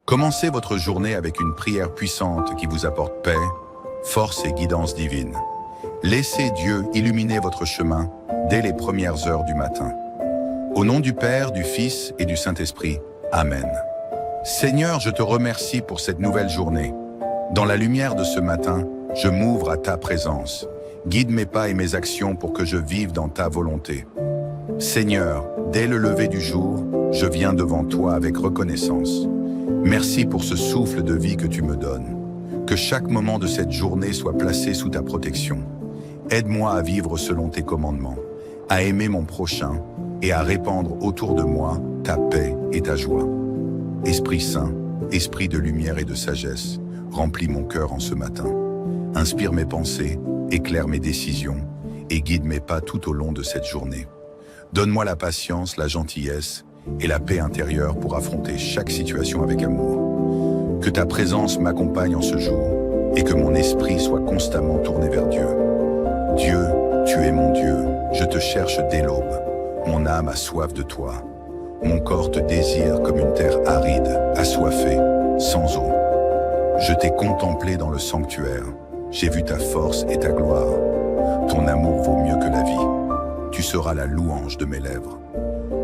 Commencez votre journée avec une prière puissante qui vous apporte paix, force et guidance divine. Laissez Dieu illuminer votre chemin dès les premières heures du matin. Au nom du Père, du Fils et du Saint-Esprit. Amen. Seigneur, je te remercie pour cette nouvelle journée. Dans la lumière de ce matin, je m'ouvre à ta présence. Guide mes pas et mes actions pour que je vive dans ta volonté. Seigneur, dès le lever du jour, je viens devant toi avec reconnaissance. Merci pour ce souffle de vie que tu me donnes. Que chaque moment de cette journée soit placé sous ta protection. Aide-moi à vivre selon tes commandements, à aimer mon prochain et à répandre autour de moi ta paix et ta joie. Esprit Saint, esprit de lumière et de sagesse, remplis mon cœur en ce matin. Inspire mes pensées, éclaire mes décisions et guide mes pas tout au long de cette journée. Donne-moi la patience, la gentillesse et la paix intérieure pour affronter chaque situation avec amour. Que ta présence m'accompagne en ce jour et que mon esprit soit constamment tourné vers Dieu. Dieu, tu es mon Dieu, je te cherche dès l'aube. Mon âme a soif de toi. Mon corps te désire comme une terre aride, assoiffée, sans eau. Je t'ai contemplé dans le sanctuaire. J'ai vu ta force et ta gloire. Ton amour vaut mieux que la vie. Tu seras la louange de mes lèvres.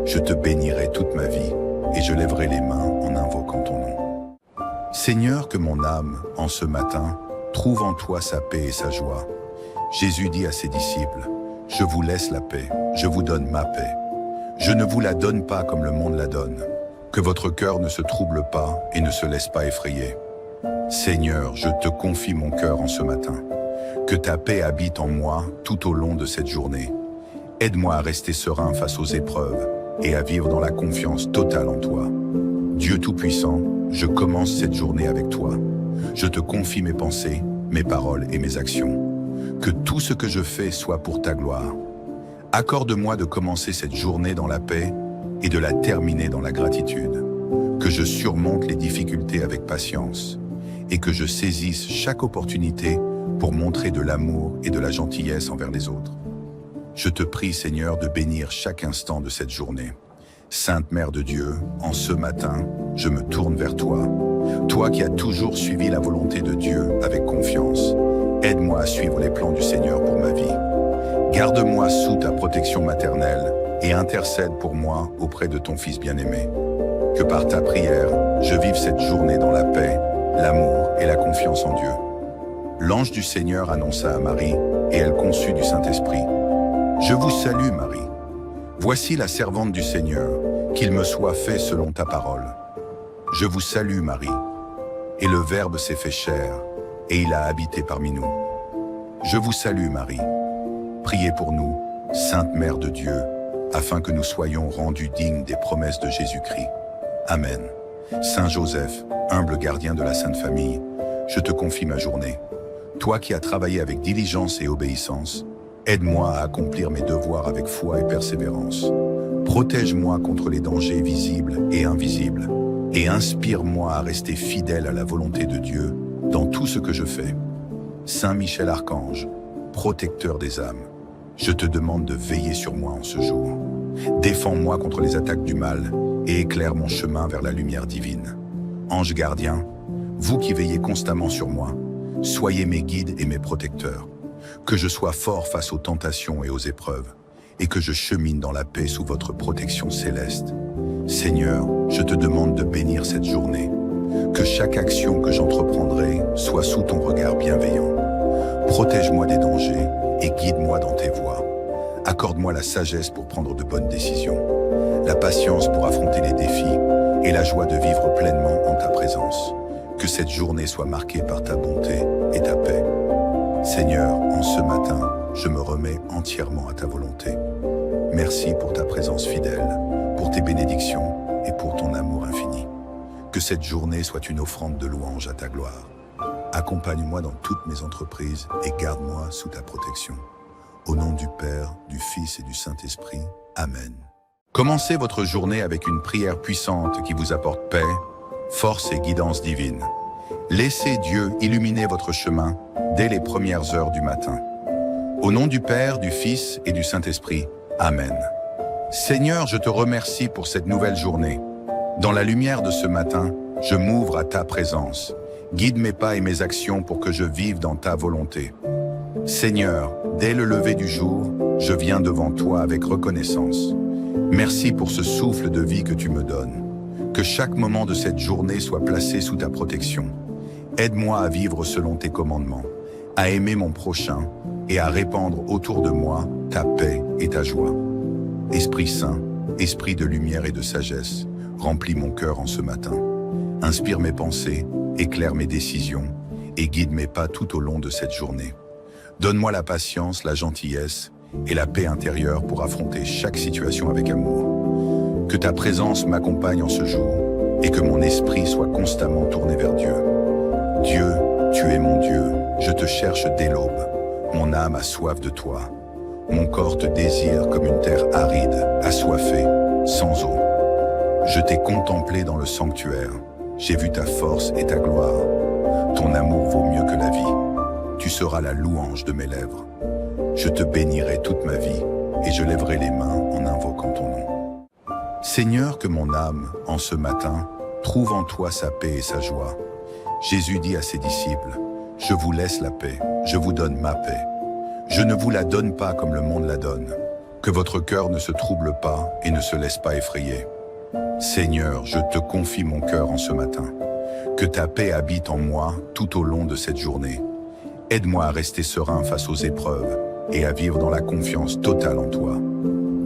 Je te bénirai toute ma vie et je lèverai les mains en invoquant ton nom. Seigneur, que mon âme, en ce matin, trouve en toi sa paix et sa joie. Jésus dit à ses disciples, « Je vous laisse la paix, je vous donne ma paix. Je ne vous la donne pas comme le monde la donne. Que votre cœur ne se trouble pas et ne se laisse pas effrayer. Seigneur, je te confie mon cœur en ce matin. Que ta paix habite en moi tout au long de cette journée. Aide-moi à rester serein face aux épreuves et à vivre dans la confiance totale en toi. Dieu Tout-Puissant, je commence cette journée avec toi. Je te confie mes pensées, mes paroles et mes actions. Que tout ce que je fais soit pour ta gloire. Accorde-moi de commencer cette journée dans la paix et de la terminer dans la gratitude. Que je surmonte les difficultés avec patience et que je saisisse chaque opportunité pour montrer de l'amour et de la gentillesse envers les autres. Je te prie, Seigneur, de bénir chaque instant de cette journée. Sainte Mère de Dieu, en ce matin, je me tourne vers toi. Toi qui as toujours suivi la volonté de Dieu avec confiance, aide-moi à suivre les plans du Seigneur pour ma vie. Garde-moi sous ta protection maternelle et intercède pour moi auprès de ton Fils bien-aimé. Que par ta prière, je vive cette journée dans la paix, l'amour et la confiance en Dieu. L'ange du Seigneur annonça à Marie et elle conçut du Saint-Esprit. Je vous salue, Marie. Voici la servante du Seigneur, qu'il me soit fait selon ta parole. Je vous salue, Marie. Et le Verbe s'est fait chair, et il a habité parmi nous. Je vous salue, Marie. Priez pour nous, Sainte Mère de Dieu, afin que nous soyons rendus dignes des promesses de Jésus-Christ. Amen. Saint Joseph, humble gardien de la Sainte Famille, je te confie ma journée. Toi qui as travaillé avec diligence et obéissance, aide-moi à accomplir mes devoirs avec foi et persévérance. Protège-moi contre les dangers visibles et invisibles, et inspire-moi à rester fidèle à la volonté de Dieu dans tout ce que je fais. Saint Michel Archange, protecteur des âmes, je te demande de veiller sur moi en ce jour. Défends-moi contre les attaques du mal et éclaire mon chemin vers la lumière divine. Ange gardien, vous qui veillez constamment sur moi, soyez mes guides et mes protecteurs. Que je sois fort face aux tentations et aux épreuves, et que je chemine dans la paix sous votre protection céleste. Seigneur, je te demande de bénir cette journée. Que chaque action que j'entreprendrai soit sous ton regard bienveillant. Protège-moi des dangers et guide-moi dans tes voies. Accorde-moi la sagesse pour prendre de bonnes décisions, la patience pour affronter les défis et la joie de vivre pleinement en ta présence. Que cette journée soit marquée par ta bonté et ta paix. Seigneur, en ce matin, je me remets entièrement à ta volonté. Merci pour ta présence fidèle, pour tes bénédictions et pour ton amour infini. Que cette journée soit une offrande de louange à ta gloire. Accompagne-moi dans toutes mes entreprises et garde-moi sous ta protection. Au nom du Père, du Fils et du Saint-Esprit. Amen. Commencez votre journée avec une prière puissante qui vous apporte paix, force et guidance divine. Laissez Dieu illuminer votre chemin dès les premières heures du matin. Au nom du Père, du Fils et du Saint-Esprit. Amen. Seigneur, je te remercie pour cette nouvelle journée. Dans la lumière de ce matin, je m'ouvre à ta présence. Guide mes pas et mes actions pour que je vive dans ta volonté. Seigneur, dès le lever du jour, je viens devant toi avec reconnaissance. Merci pour ce souffle de vie que tu me donnes. Que chaque moment de cette journée soit placé sous ta protection. Aide-moi à vivre selon tes commandements, à aimer mon prochain et à répandre autour de moi ta paix et ta joie. Esprit Saint, Esprit de lumière et de sagesse, remplis mon cœur en ce matin. Inspire mes pensées, éclaire mes décisions et guide mes pas tout au long de cette journée. Donne-moi la patience, la gentillesse et la paix intérieure pour affronter chaque situation avec amour. Que ta présence m'accompagne en ce jour et que mon esprit soit constamment tourné vers Dieu. Dieu, tu es mon Dieu, je te cherche dès l'aube. Mon âme a soif de toi. Mon corps te désire comme une terre aride, assoiffée, sans eau. Je t'ai contemplé dans le sanctuaire. J'ai vu ta force et ta gloire. Ton amour vaut mieux que la vie. Tu seras la louange de mes lèvres. Je te bénirai toute ma vie et je lèverai les mains en invoquant ton nom. Seigneur, que mon âme, en ce matin, trouve en toi sa paix et sa joie. Jésus dit à ses disciples, « Je vous laisse la paix, je vous donne ma paix. Je ne vous la donne pas comme le monde la donne. Que votre cœur ne se trouble pas et ne se laisse pas effrayer. Seigneur, je te confie mon cœur en ce matin. Que ta paix habite en moi tout au long de cette journée. Aide-moi à rester serein face aux épreuves et à vivre dans la confiance totale en toi.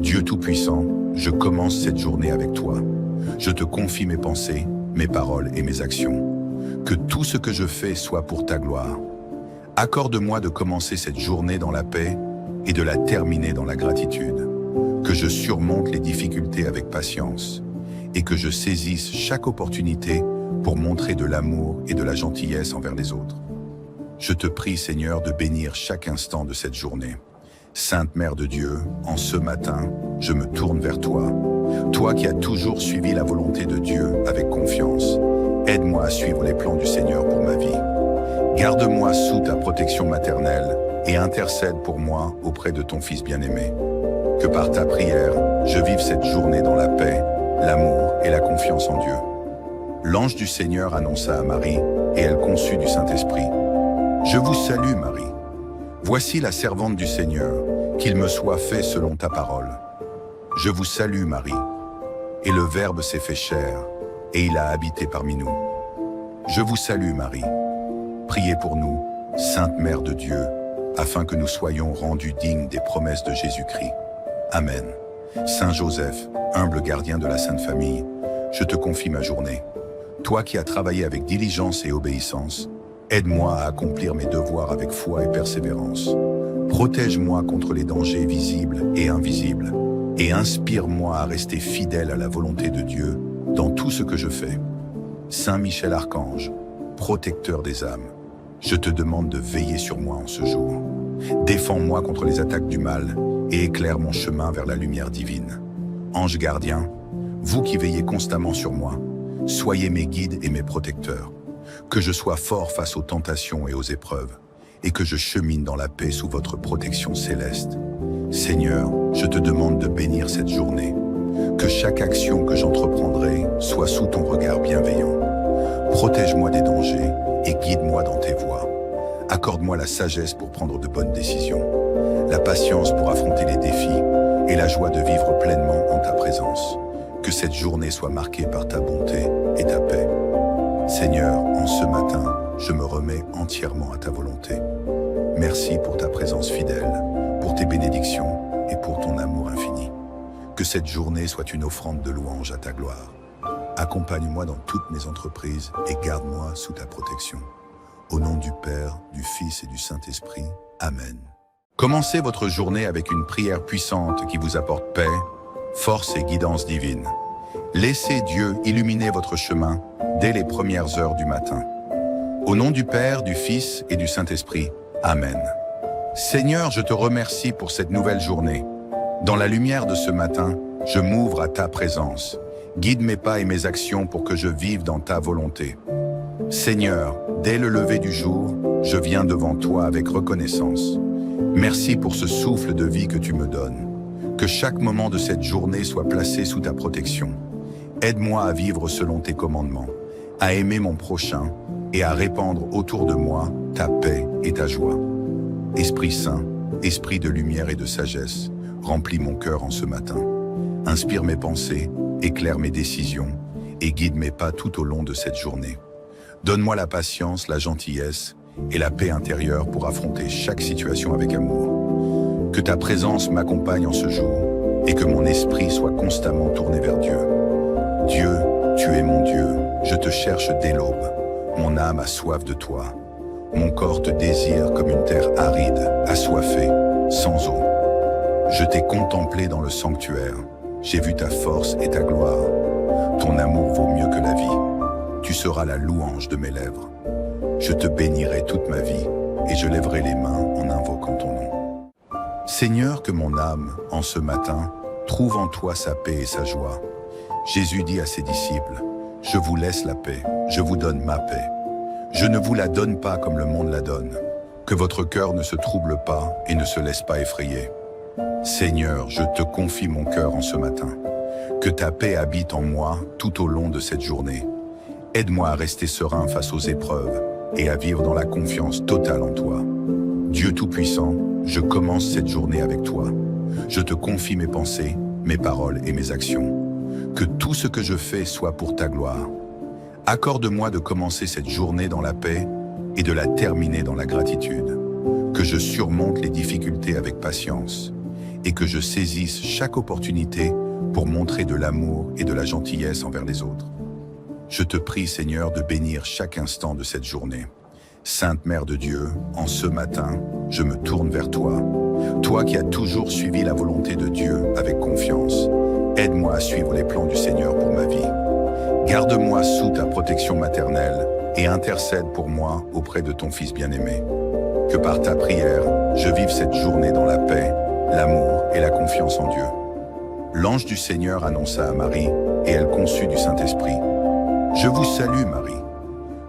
Dieu Tout-Puissant, je commence cette journée avec toi. Je te confie mes pensées, mes paroles et mes actions. Que tout ce que je fais soit pour ta gloire. Accorde-moi de commencer cette journée dans la paix et de la terminer dans la gratitude. Que je surmonte les difficultés avec patience et que je saisisse chaque opportunité pour montrer de l'amour et de la gentillesse envers les autres. Je te prie, Seigneur, de bénir chaque instant de cette journée. Sainte Mère de Dieu, en ce matin, je me tourne vers toi. Toi qui as toujours suivi la volonté de Dieu avec confiance, aide-moi à suivre les plans du Seigneur pour ma vie. Garde-moi sous ta protection maternelle et intercède pour moi auprès de ton Fils bien-aimé. Que par ta prière, je vive cette journée dans la paix, l'amour et la confiance en Dieu. L'ange du Seigneur annonça à Marie, et elle conçut du Saint-Esprit. Je vous salue, Marie. Voici la servante du Seigneur, qu'il me soit fait selon ta parole. Je vous salue, Marie. Et le Verbe s'est fait chair, et il a habité parmi nous. Je vous salue, Marie. Priez pour nous, Sainte Mère de Dieu, afin que nous soyons rendus dignes des promesses de Jésus-Christ. Amen. Saint Joseph, humble gardien de la Sainte Famille, je te confie ma journée. Toi qui as travaillé avec diligence et obéissance, aide-moi à accomplir mes devoirs avec foi et persévérance. Protège-moi contre les dangers visibles et invisibles, et inspire-moi à rester fidèle à la volonté de Dieu dans tout ce que je fais. Saint Michel Archange, protecteur des âmes, je te demande de veiller sur moi en ce jour. Défends-moi contre les attaques du mal et éclaire mon chemin vers la lumière divine. Ange gardien, vous qui veillez constamment sur moi, soyez mes guides et mes protecteurs. Que je sois fort face aux tentations et aux épreuves, et que je chemine dans la paix sous votre protection céleste. Seigneur, je te demande de bénir cette journée. Que chaque action que j'entreprendrai soit sous ton regard bienveillant. Protège-moi des dangers et guide-moi dans tes voies. Accorde-moi la sagesse pour prendre de bonnes décisions, la patience pour affronter les défis et la joie de vivre pleinement en ta présence. Que cette journée soit marquée par ta bonté et ta paix. Seigneur, en ce matin, je me remets entièrement à ta volonté. Merci pour ta présence fidèle, pour tes bénédictions et pour ton amour infini. Que cette journée soit une offrande de louange à ta gloire. Accompagne-moi dans toutes mes entreprises et garde-moi sous ta protection. Au nom du Père, du Fils et du Saint-Esprit. Amen. Commencez votre journée avec une prière puissante qui vous apporte paix, force et guidance divine. Laissez Dieu illuminer votre chemin dès les premières heures du matin. Au nom du Père, du Fils et du Saint-Esprit. Amen. Seigneur, je te remercie pour cette nouvelle journée. Dans la lumière de ce matin, je m'ouvre à ta présence. Guide mes pas et mes actions pour que je vive dans ta volonté. Seigneur, dès le lever du jour, je viens devant toi avec reconnaissance. Merci pour ce souffle de vie que tu me donnes. Que chaque moment de cette journée soit placé sous ta protection. Aide-moi à vivre selon tes commandements, à aimer mon prochain et à répandre autour de moi ta paix et ta joie. Esprit Saint, esprit de lumière et de sagesse, remplis mon cœur en ce matin. Inspire mes pensées, éclaire mes décisions et guide mes pas tout au long de cette journée. Donne-moi la patience, la gentillesse et la paix intérieure pour affronter chaque situation avec amour. Que ta présence m'accompagne en ce jour et que mon esprit soit constamment tourné vers Dieu. Dieu, tu es mon Dieu, je te cherche dès l'aube. Mon âme a soif de toi. Mon corps te désire comme une terre aride, assoiffée, sans eau. Je t'ai contemplé dans le sanctuaire, j'ai vu ta force et ta gloire. Ton amour vaut mieux que la vie. Tu seras la louange de mes lèvres. Je te bénirai toute ma vie et je lèverai les mains en invoquant ton nom. Seigneur, que mon âme, en ce matin, trouve en toi sa paix et sa joie. Jésus dit à ses disciples, « Je vous laisse la paix, je vous donne ma paix. Je ne vous la donne pas comme le monde la donne. Que votre cœur ne se trouble pas et ne se laisse pas effrayer. Seigneur, je te confie mon cœur en ce matin. Que ta paix habite en moi tout au long de cette journée. Aide-moi à rester serein face aux épreuves et à vivre dans la confiance totale en toi. Dieu Tout-Puissant, je commence cette journée avec toi. Je te confie mes pensées, mes paroles et mes actions. Que tout ce que je fais soit pour ta gloire. Accorde-moi de commencer cette journée dans la paix et de la terminer dans la gratitude. Que je surmonte les difficultés avec patience et que je saisisse chaque opportunité pour montrer de l'amour et de la gentillesse envers les autres. Je te prie, Seigneur, de bénir chaque instant de cette journée. Sainte Mère de Dieu, en ce matin, je me tourne vers toi. Toi qui as toujours suivi la volonté de Dieu avec confiance, aide-moi à suivre les plans du Seigneur pour ma vie. Garde-moi sous ta protection maternelle et intercède pour moi auprès de ton Fils bien-aimé. Que par ta prière, je vive cette journée dans la paix, l'amour et la confiance en Dieu. L'ange du Seigneur annonça à Marie, et elle conçut du Saint-Esprit. Je vous salue, Marie.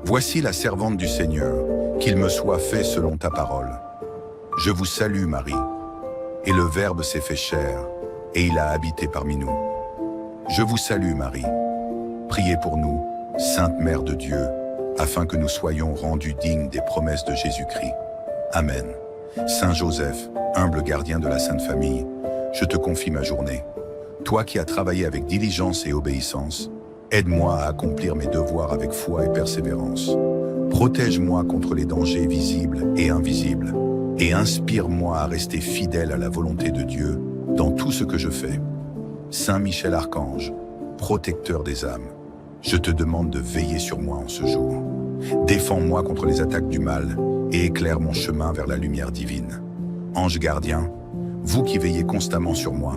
Voici la servante du Seigneur, qu'il me soit fait selon ta parole. Je vous salue, Marie. Et le Verbe s'est fait chair, et il a habité parmi nous. Je vous salue, Marie. Priez pour nous, Sainte Mère de Dieu, afin que nous soyons rendus dignes des promesses de Jésus-Christ. Amen. Saint Joseph, humble gardien de la Sainte Famille, je te confie ma journée. Toi qui as travaillé avec diligence et obéissance, aide-moi à accomplir mes devoirs avec foi et persévérance. Protège-moi contre les dangers visibles et invisibles, et inspire-moi à rester fidèle à la volonté de Dieu dans tout ce que je fais. Saint Michel Archange, protecteur des âmes, je te demande de veiller sur moi en ce jour. Défends-moi contre les attaques du mal et éclaire mon chemin vers la lumière divine. Ange gardien, vous qui veillez constamment sur moi,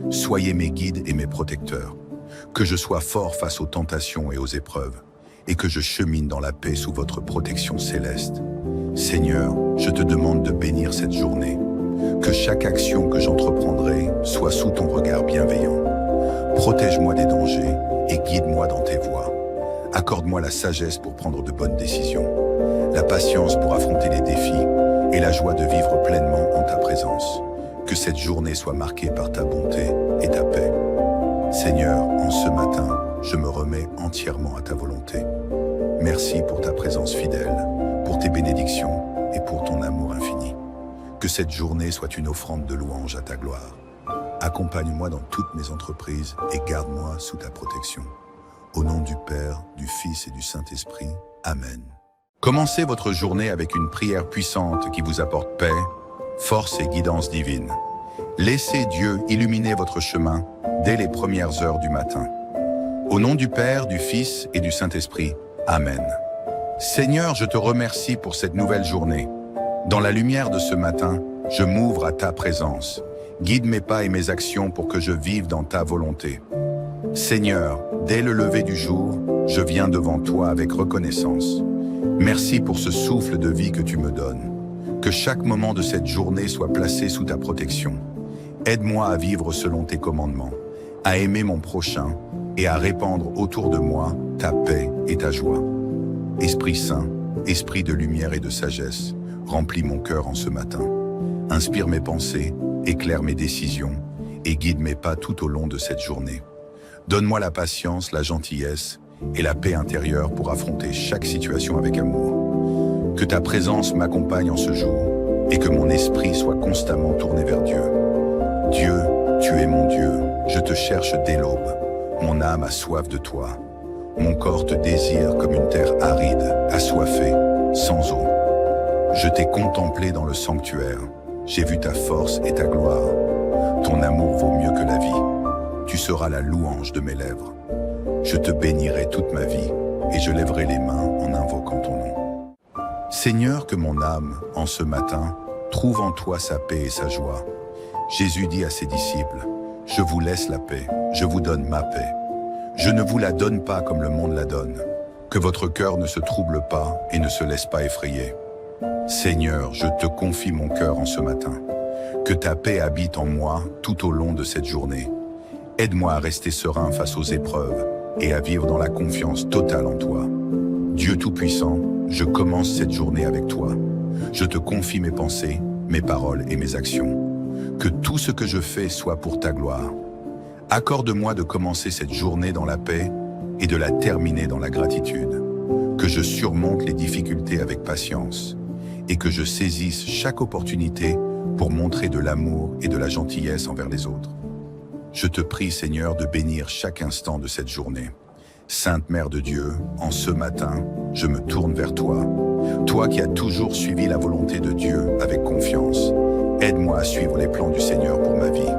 soyez mes guides et mes protecteurs. Que je sois fort face aux tentations et aux épreuves, et que je chemine dans la paix sous votre protection céleste. Seigneur, je te demande de bénir cette journée. Que chaque action que j'entreprendrai soit sous ton regard bienveillant. Protège-moi des dangers et guide-moi dans tes voies. Accorde-moi la sagesse pour prendre de bonnes décisions, la patience pour affronter les défis et la joie de vivre pleinement en ta présence. Que cette journée soit marquée par ta bonté et ta paix. Seigneur, en ce matin, je me remets entièrement à ta volonté. Merci pour ta présence fidèle, pour tes bénédictions et pour ton amour infini. Que cette journée soit une offrande de louange à ta gloire. Accompagne-moi dans toutes mes entreprises et garde-moi sous ta protection. Au nom du Père, du Fils et du Saint-Esprit. Amen. Commencez votre journée avec une prière puissante qui vous apporte paix, force et guidance divine. Laissez Dieu illuminer votre chemin dès les premières heures du matin. Au nom du Père, du Fils et du Saint-Esprit. Amen. Seigneur, je te remercie pour cette nouvelle journée. Dans la lumière de ce matin, je m'ouvre à ta présence. Guide mes pas et mes actions pour que je vive dans ta volonté. Seigneur, dès le lever du jour, je viens devant toi avec reconnaissance. Merci pour ce souffle de vie que tu me donnes. Que chaque moment de cette journée soit placé sous ta protection. Aide-moi à vivre selon tes commandements, à aimer mon prochain et à répandre autour de moi ta paix et ta joie. Esprit Saint, esprit de lumière et de sagesse, remplis mon cœur en ce matin. Inspire mes pensées, éclaire mes décisions et guide mes pas tout au long de cette journée. Donne-moi la patience, la gentillesse et la paix intérieure pour affronter chaque situation avec amour. Que ta présence m'accompagne en ce jour et que mon esprit soit constamment tourné vers Dieu. Dieu, tu es mon Dieu, je te cherche dès l'aube. Mon âme a soif de toi. Mon corps te désire comme une terre aride, assoiffée, sans eau. Je t'ai contemplé dans le sanctuaire, j'ai vu ta force et ta gloire. Ton amour vaut mieux que la vie. Tu seras la louange de mes lèvres. Je te bénirai toute ma vie et je lèverai les mains en invoquant ton nom. Seigneur, que mon âme, en ce matin, trouve en toi sa paix et sa joie. Jésus dit à ses disciples, « Je vous laisse la paix, je vous donne ma paix. Je ne vous la donne pas comme le monde la donne. Que votre cœur ne se trouble pas et ne se laisse pas effrayer. Seigneur, je te confie mon cœur en ce matin. Que ta paix habite en moi tout au long de cette journée. Aide-moi à rester serein face aux épreuves et à vivre dans la confiance totale en toi. Dieu Tout-Puissant, je commence cette journée avec toi. Je te confie mes pensées, mes paroles et mes actions. Que tout ce que je fais soit pour ta gloire. Accorde-moi de commencer cette journée dans la paix et de la terminer dans la gratitude. Que je surmonte les difficultés avec patience et que je saisisse chaque opportunité pour montrer de l'amour et de la gentillesse envers les autres. Je te prie, Seigneur, de bénir chaque instant de cette journée. Sainte Mère de Dieu, en ce matin, je me tourne vers toi. Toi qui as toujours suivi la volonté de Dieu avec confiance, aide-moi à suivre les plans du Seigneur pour ma vie.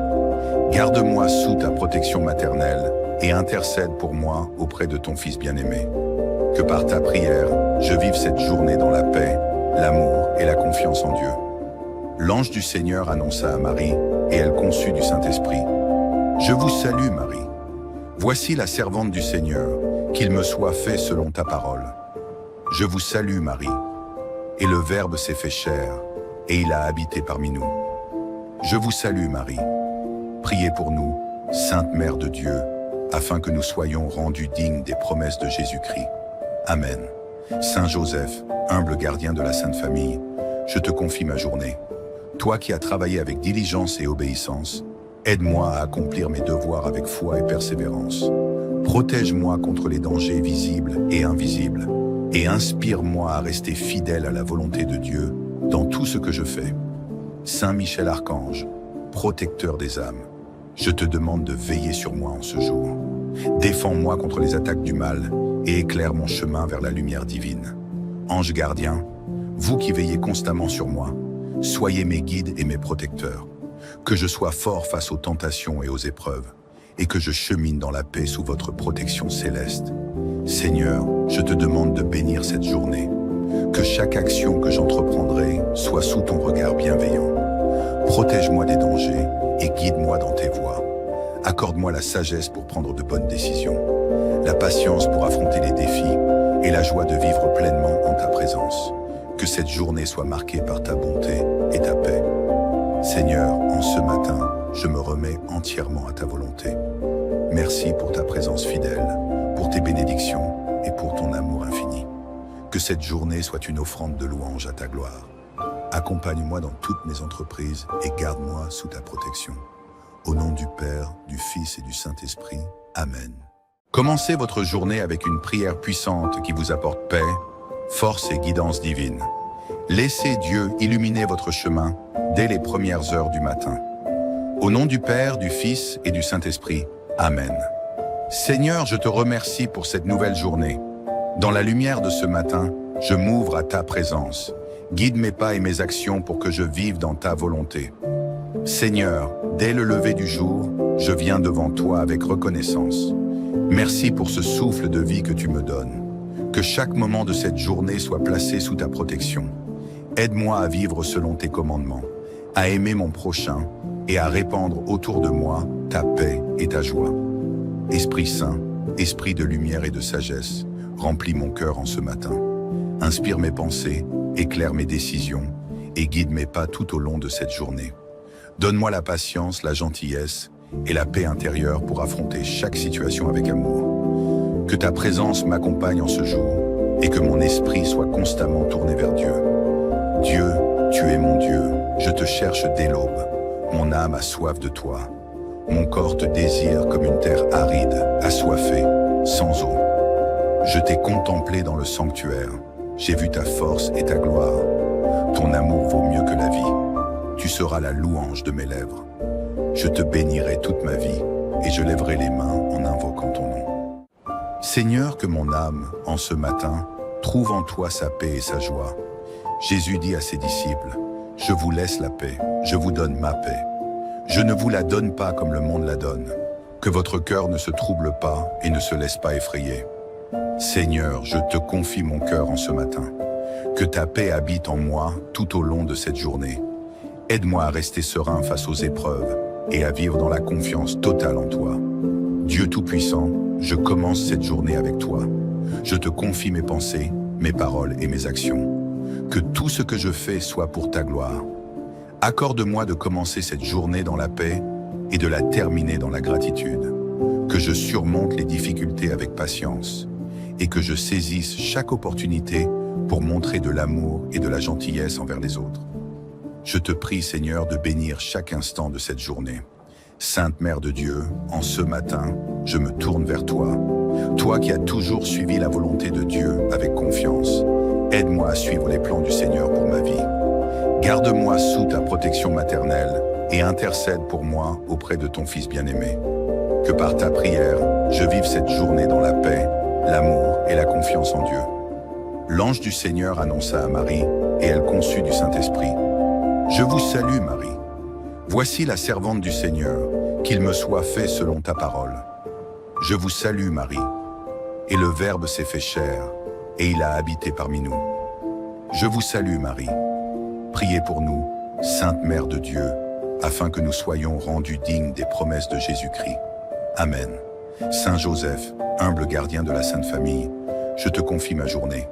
Garde-moi sous ta protection maternelle et intercède pour moi auprès de ton Fils bien-aimé. Que par ta prière, je vive cette journée dans la paix, l'amour et la confiance en Dieu. L'ange du Seigneur annonça à Marie, et elle conçut du Saint-Esprit. Je vous salue, Marie. Voici la servante du Seigneur, qu'il me soit fait selon ta parole. Je vous salue, Marie. Et le Verbe s'est fait chair, et il a habité parmi nous. Je vous salue, Marie. Priez pour nous, Sainte Mère de Dieu, afin que nous soyons rendus dignes des promesses de Jésus-Christ. Amen. Saint Joseph, humble gardien de la Sainte Famille, je te confie ma journée. Toi qui as travaillé avec diligence et obéissance, aide-moi à accomplir mes devoirs avec foi et persévérance. Protège-moi contre les dangers visibles et invisibles, et inspire-moi à rester fidèle à la volonté de Dieu dans tout ce que je fais. Saint Michel Archange, protecteur des âmes, je te demande de veiller sur moi en ce jour. Défends-moi contre les attaques du mal et éclaire mon chemin vers la lumière divine. Ange gardien, vous qui veillez constamment sur moi, soyez mes guides et mes protecteurs. Que je sois fort face aux tentations et aux épreuves, et que je chemine dans la paix sous votre protection céleste. Seigneur, je te demande de bénir cette journée. Que chaque action que j'entreprendrai soit sous ton regard bienveillant. Protège-moi des dangers et guide-moi dans tes voies. Accorde-moi la sagesse pour prendre de bonnes décisions, la patience pour affronter les défis et la joie de vivre pleinement en ta présence. Que cette journée soit marquée par ta bonté et ta paix. Seigneur, en ce matin, je me remets entièrement à ta volonté. Merci pour ta présence fidèle, pour tes bénédictions et pour ton amour infini. Que cette journée soit une offrande de louange à ta gloire. Accompagne-moi dans toutes mes entreprises et garde-moi sous ta protection. Au nom du Père, du Fils et du Saint-Esprit. Amen. Commencez votre journée avec une prière puissante qui vous apporte paix, force et guidance divine. Laissez Dieu illuminer votre chemin dès les premières heures du matin. Au nom du Père, du Fils et du Saint-Esprit. Amen. Seigneur, je te remercie pour cette nouvelle journée. Dans la lumière de ce matin, je m'ouvre à ta présence. Guide mes pas et mes actions pour que je vive dans ta volonté. Seigneur, dès le lever du jour, je viens devant toi avec reconnaissance. Merci pour ce souffle de vie que tu me donnes. Que chaque moment de cette journée soit placé sous ta protection. Aide-moi à vivre selon tes commandements, à aimer mon prochain et à répandre autour de moi ta paix et ta joie. Esprit Saint, Esprit de lumière et de sagesse, remplis mon cœur en ce matin. Inspire mes pensées, éclaire mes décisions et guide mes pas tout au long de cette journée. Donne-moi la patience, la gentillesse et la paix intérieure pour affronter chaque situation avec amour. Que ta présence m'accompagne en ce jour et que mon esprit soit constamment tourné vers Dieu. Dieu, tu es mon Dieu, je te cherche dès l'aube. Mon âme a soif de toi. Mon corps te désire comme une terre aride, assoiffée, sans eau. Je t'ai contemplé dans le sanctuaire, j'ai vu ta force et ta gloire. Ton amour vaut mieux que la vie, tu seras la louange de mes lèvres. Je te bénirai toute ma vie, et je lèverai les mains en invoquant ton nom. Seigneur, que mon âme, en ce matin, trouve en toi sa paix et sa joie. Jésus dit à ses disciples, « Je vous laisse la paix, je vous donne ma paix. Je ne vous la donne pas comme le monde la donne. Que votre cœur ne se trouble pas et ne se laisse pas effrayer. Seigneur, je te confie mon cœur en ce matin. Que ta paix habite en moi tout au long de cette journée. Aide-moi à rester serein face aux épreuves et à vivre dans la confiance totale en toi. Dieu Tout-Puissant, je commence cette journée avec toi. Je te confie mes pensées, mes paroles et mes actions. Que tout ce que je fais soit pour ta gloire. Accorde-moi de commencer cette journée dans la paix et de la terminer dans la gratitude. Que je surmonte les difficultés avec patience et que je saisisse chaque opportunité pour montrer de l'amour et de la gentillesse envers les autres. Je te prie, Seigneur, de bénir chaque instant de cette journée. Sainte Mère de Dieu, en ce matin, je me tourne vers toi. Toi qui as toujours suivi la volonté de Dieu avec confiance, aide-moi à suivre les plans du Seigneur pour ma vie. Garde-moi sous ta protection maternelle et intercède pour moi auprès de ton Fils bien-aimé. Que par ta prière, je vive cette journée dans la paix, l'amour et la confiance en Dieu. L'ange du Seigneur annonça à Marie, et elle conçut du Saint-Esprit. Je vous salue, Marie. Voici la servante du Seigneur, qu'il me soit fait selon ta parole. Je vous salue, Marie. Et le Verbe s'est fait chair, et il a habité parmi nous. Je vous salue, Marie. Priez pour nous, Sainte Mère de Dieu, afin que nous soyons rendus dignes des promesses de Jésus-Christ. Amen. Saint Joseph, humble gardien de la Sainte Famille, je te confie ma journée.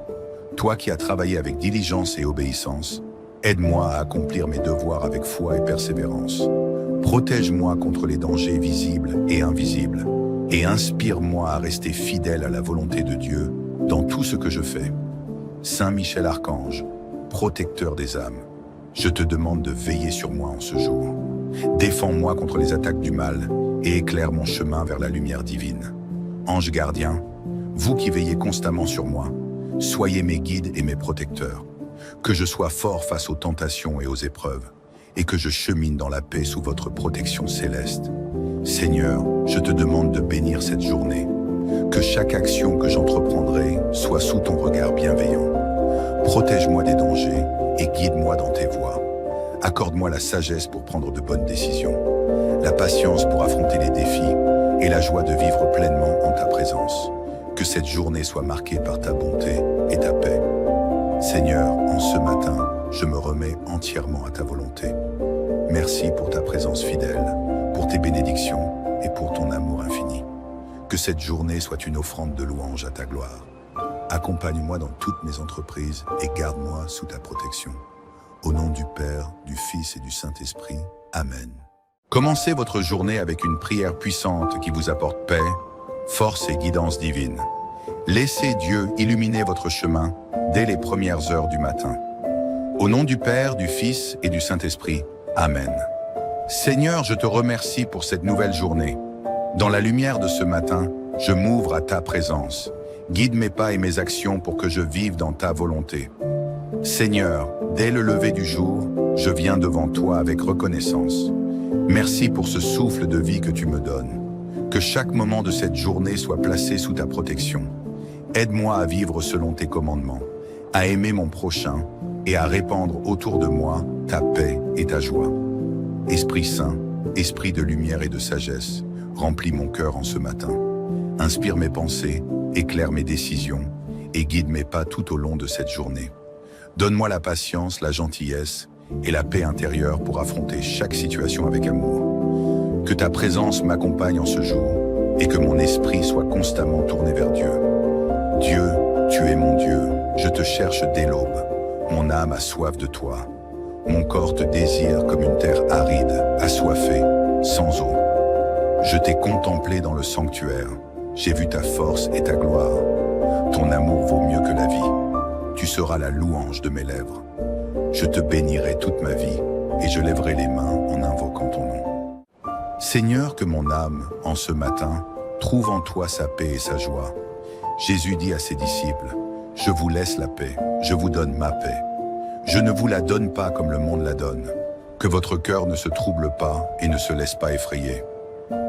Toi qui as travaillé avec diligence et obéissance, aide-moi à accomplir mes devoirs avec foi et persévérance. Protège-moi contre les dangers visibles et invisibles, et inspire-moi à rester fidèle à la volonté de Dieu dans tout ce que je fais. Saint Michel Archange, protecteur des âmes, je te demande de veiller sur moi en ce jour. Défends-moi contre les attaques du mal et éclaire mon chemin vers la lumière divine. Ange gardien, vous qui veillez constamment sur moi, soyez mes guides et mes protecteurs. Que je sois fort face aux tentations et aux épreuves, et que je chemine dans la paix sous votre protection céleste. Seigneur, je te demande de bénir cette journée. Que chaque action que j'entreprendrai soit sous ton regard bienveillant. Protège-moi des dangers et guide-moi dans tes voies. Accorde-moi la sagesse pour prendre de bonnes décisions, la patience pour affronter les défis et la joie de vivre pleinement en ta présence. Que cette journée soit marquée par ta bonté et ta paix. Seigneur, en ce matin, je me remets entièrement à ta volonté. Merci pour ta présence fidèle, pour tes bénédictions et pour ton amour infini. Que cette journée soit une offrande de louange à ta gloire. Accompagne-moi dans toutes mes entreprises et garde-moi sous ta protection. Au nom du Père, du Fils et du Saint-Esprit. Amen. Commencez votre journée avec une prière puissante qui vous apporte paix, force et guidance divine. Laissez Dieu illuminer votre chemin dès les premières heures du matin. Au nom du Père, du Fils et du Saint-Esprit. Amen. Seigneur, je te remercie pour cette nouvelle journée. Dans la lumière de ce matin, je m'ouvre à ta présence. Guide mes pas et mes actions pour que je vive dans ta volonté. Seigneur, dès le lever du jour, je viens devant toi avec reconnaissance. Merci pour ce souffle de vie que tu me donnes. Que chaque moment de cette journée soit placé sous ta protection. Aide-moi à vivre selon tes commandements, à aimer mon prochain et à répandre autour de moi ta paix et ta joie. Esprit Saint, Esprit de lumière et de sagesse, remplis mon cœur en ce matin. Inspire mes pensées, éclaire mes décisions et guide mes pas tout au long de cette journée. Donne-moi la patience, la gentillesse et la paix intérieure pour affronter chaque situation avec amour. Que ta présence m'accompagne en ce jour et que mon esprit soit constamment tourné vers Dieu. Dieu, tu es mon Dieu, je te cherche dès l'aube. Mon âme a soif de toi. Mon corps te désire comme une terre aride, assoiffée, sans eau. Je t'ai contemplé dans le sanctuaire. J'ai vu ta force et ta gloire. Ton amour vaut mieux que la vie. Tu seras la louange de mes lèvres. Je te bénirai toute ma vie et je lèverai les mains en invoquant ton nom. Seigneur, que mon âme, en ce matin, trouve en toi sa paix et sa joie. Jésus dit à ses disciples, « Je vous laisse la paix, je vous donne ma paix. Je ne vous la donne pas comme le monde la donne. Que votre cœur ne se trouble pas et ne se laisse pas effrayer.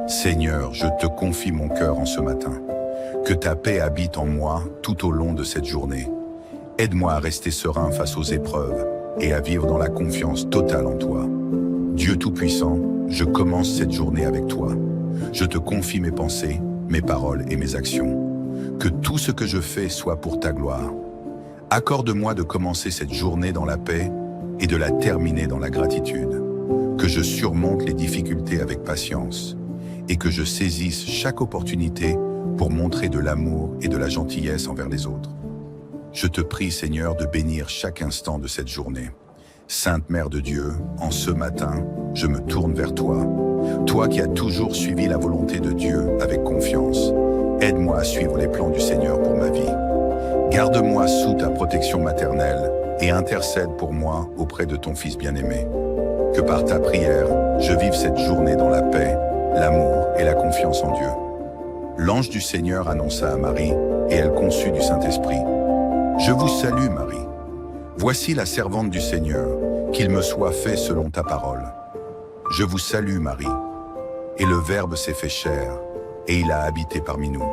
Seigneur, je te confie mon cœur en ce matin. Que ta paix habite en moi tout au long de cette journée. Aide-moi à rester serein face aux épreuves et à vivre dans la confiance totale en toi. Dieu Tout-Puissant, je commence cette journée avec toi. Je te confie mes pensées, mes paroles et mes actions. Que tout ce que je fais soit pour ta gloire. Accorde-moi de commencer cette journée dans la paix et de la terminer dans la gratitude. Que je surmonte les difficultés avec patience et que je saisisse chaque opportunité pour montrer de l'amour et de la gentillesse envers les autres. Je te prie, Seigneur, de bénir chaque instant de cette journée. Sainte Mère de Dieu, en ce matin, je me tourne vers toi. Toi qui as toujours suivi la volonté de Dieu avec confiance, aide-moi à suivre les plans du Seigneur pour ma vie. Garde-moi sous ta protection maternelle et intercède pour moi auprès de ton Fils bien-aimé. Que par ta prière, je vive cette journée dans la paix, l'amour et la confiance en Dieu. L'ange du Seigneur annonça à Marie, et elle conçut du Saint-Esprit. Je vous salue, Marie. Voici la servante du Seigneur, qu'il me soit fait selon ta parole. Je vous salue, Marie. Et le Verbe s'est fait chair, et il a habité parmi nous.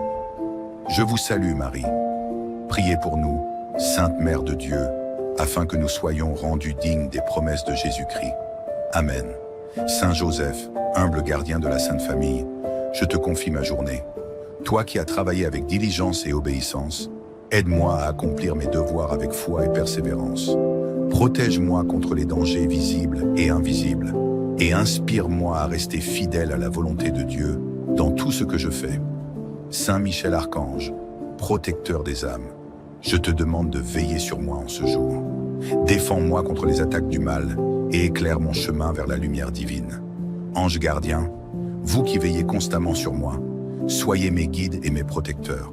Je vous salue, Marie. Priez pour nous, Sainte Mère de Dieu, afin que nous soyons rendus dignes des promesses de Jésus-Christ. Amen. Saint Joseph, humble gardien de la Sainte Famille, je te confie ma journée. Toi qui as travaillé avec diligence et obéissance, aide-moi à accomplir mes devoirs avec foi et persévérance. Protège-moi contre les dangers visibles et invisibles, et inspire-moi à rester fidèle à la volonté de Dieu dans tout ce que je fais. Saint Michel Archange, protecteur des âmes, je te demande de veiller sur moi en ce jour. Défends-moi contre les attaques du mal et éclaire mon chemin vers la lumière divine. Ange gardien, vous qui veillez constamment sur moi, soyez mes guides et mes protecteurs.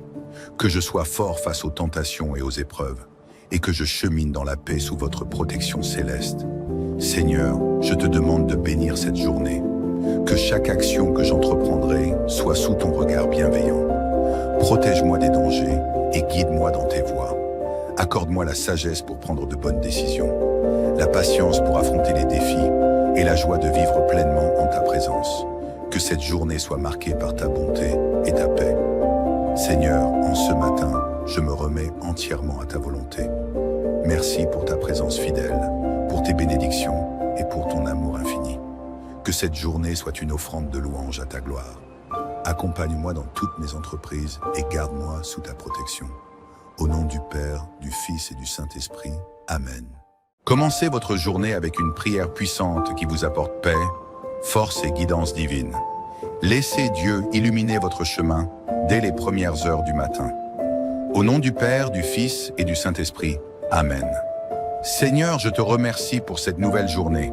Que je sois fort face aux tentations et aux épreuves, et que je chemine dans la paix sous votre protection céleste. Seigneur, je te demande de bénir cette journée. Que chaque action que j'entreprendrai soit sous ton regard bienveillant. Protège-moi des dangers et guide-moi dans tes voies. Accorde-moi la sagesse pour prendre de bonnes décisions, la patience pour affronter les défis et la joie de vivre pleinement en ta présence. Que cette journée soit marquée par ta bonté et ta paix. Seigneur, en ce matin, je me remets entièrement à ta volonté. Merci pour ta présence fidèle, pour tes bénédictions et pour ton amour infini. Que cette journée soit une offrande de louange à ta gloire. Accompagne-moi dans toutes mes entreprises et garde-moi sous ta protection. Au nom du Père, du Fils et du Saint-Esprit. Amen. Commencez votre journée avec une prière puissante qui vous apporte paix, force et guidance divine. Laissez Dieu illuminer votre chemin dès les premières heures du matin. Au nom du Père, du Fils et du Saint-Esprit. Amen. Seigneur, je te remercie pour cette nouvelle journée.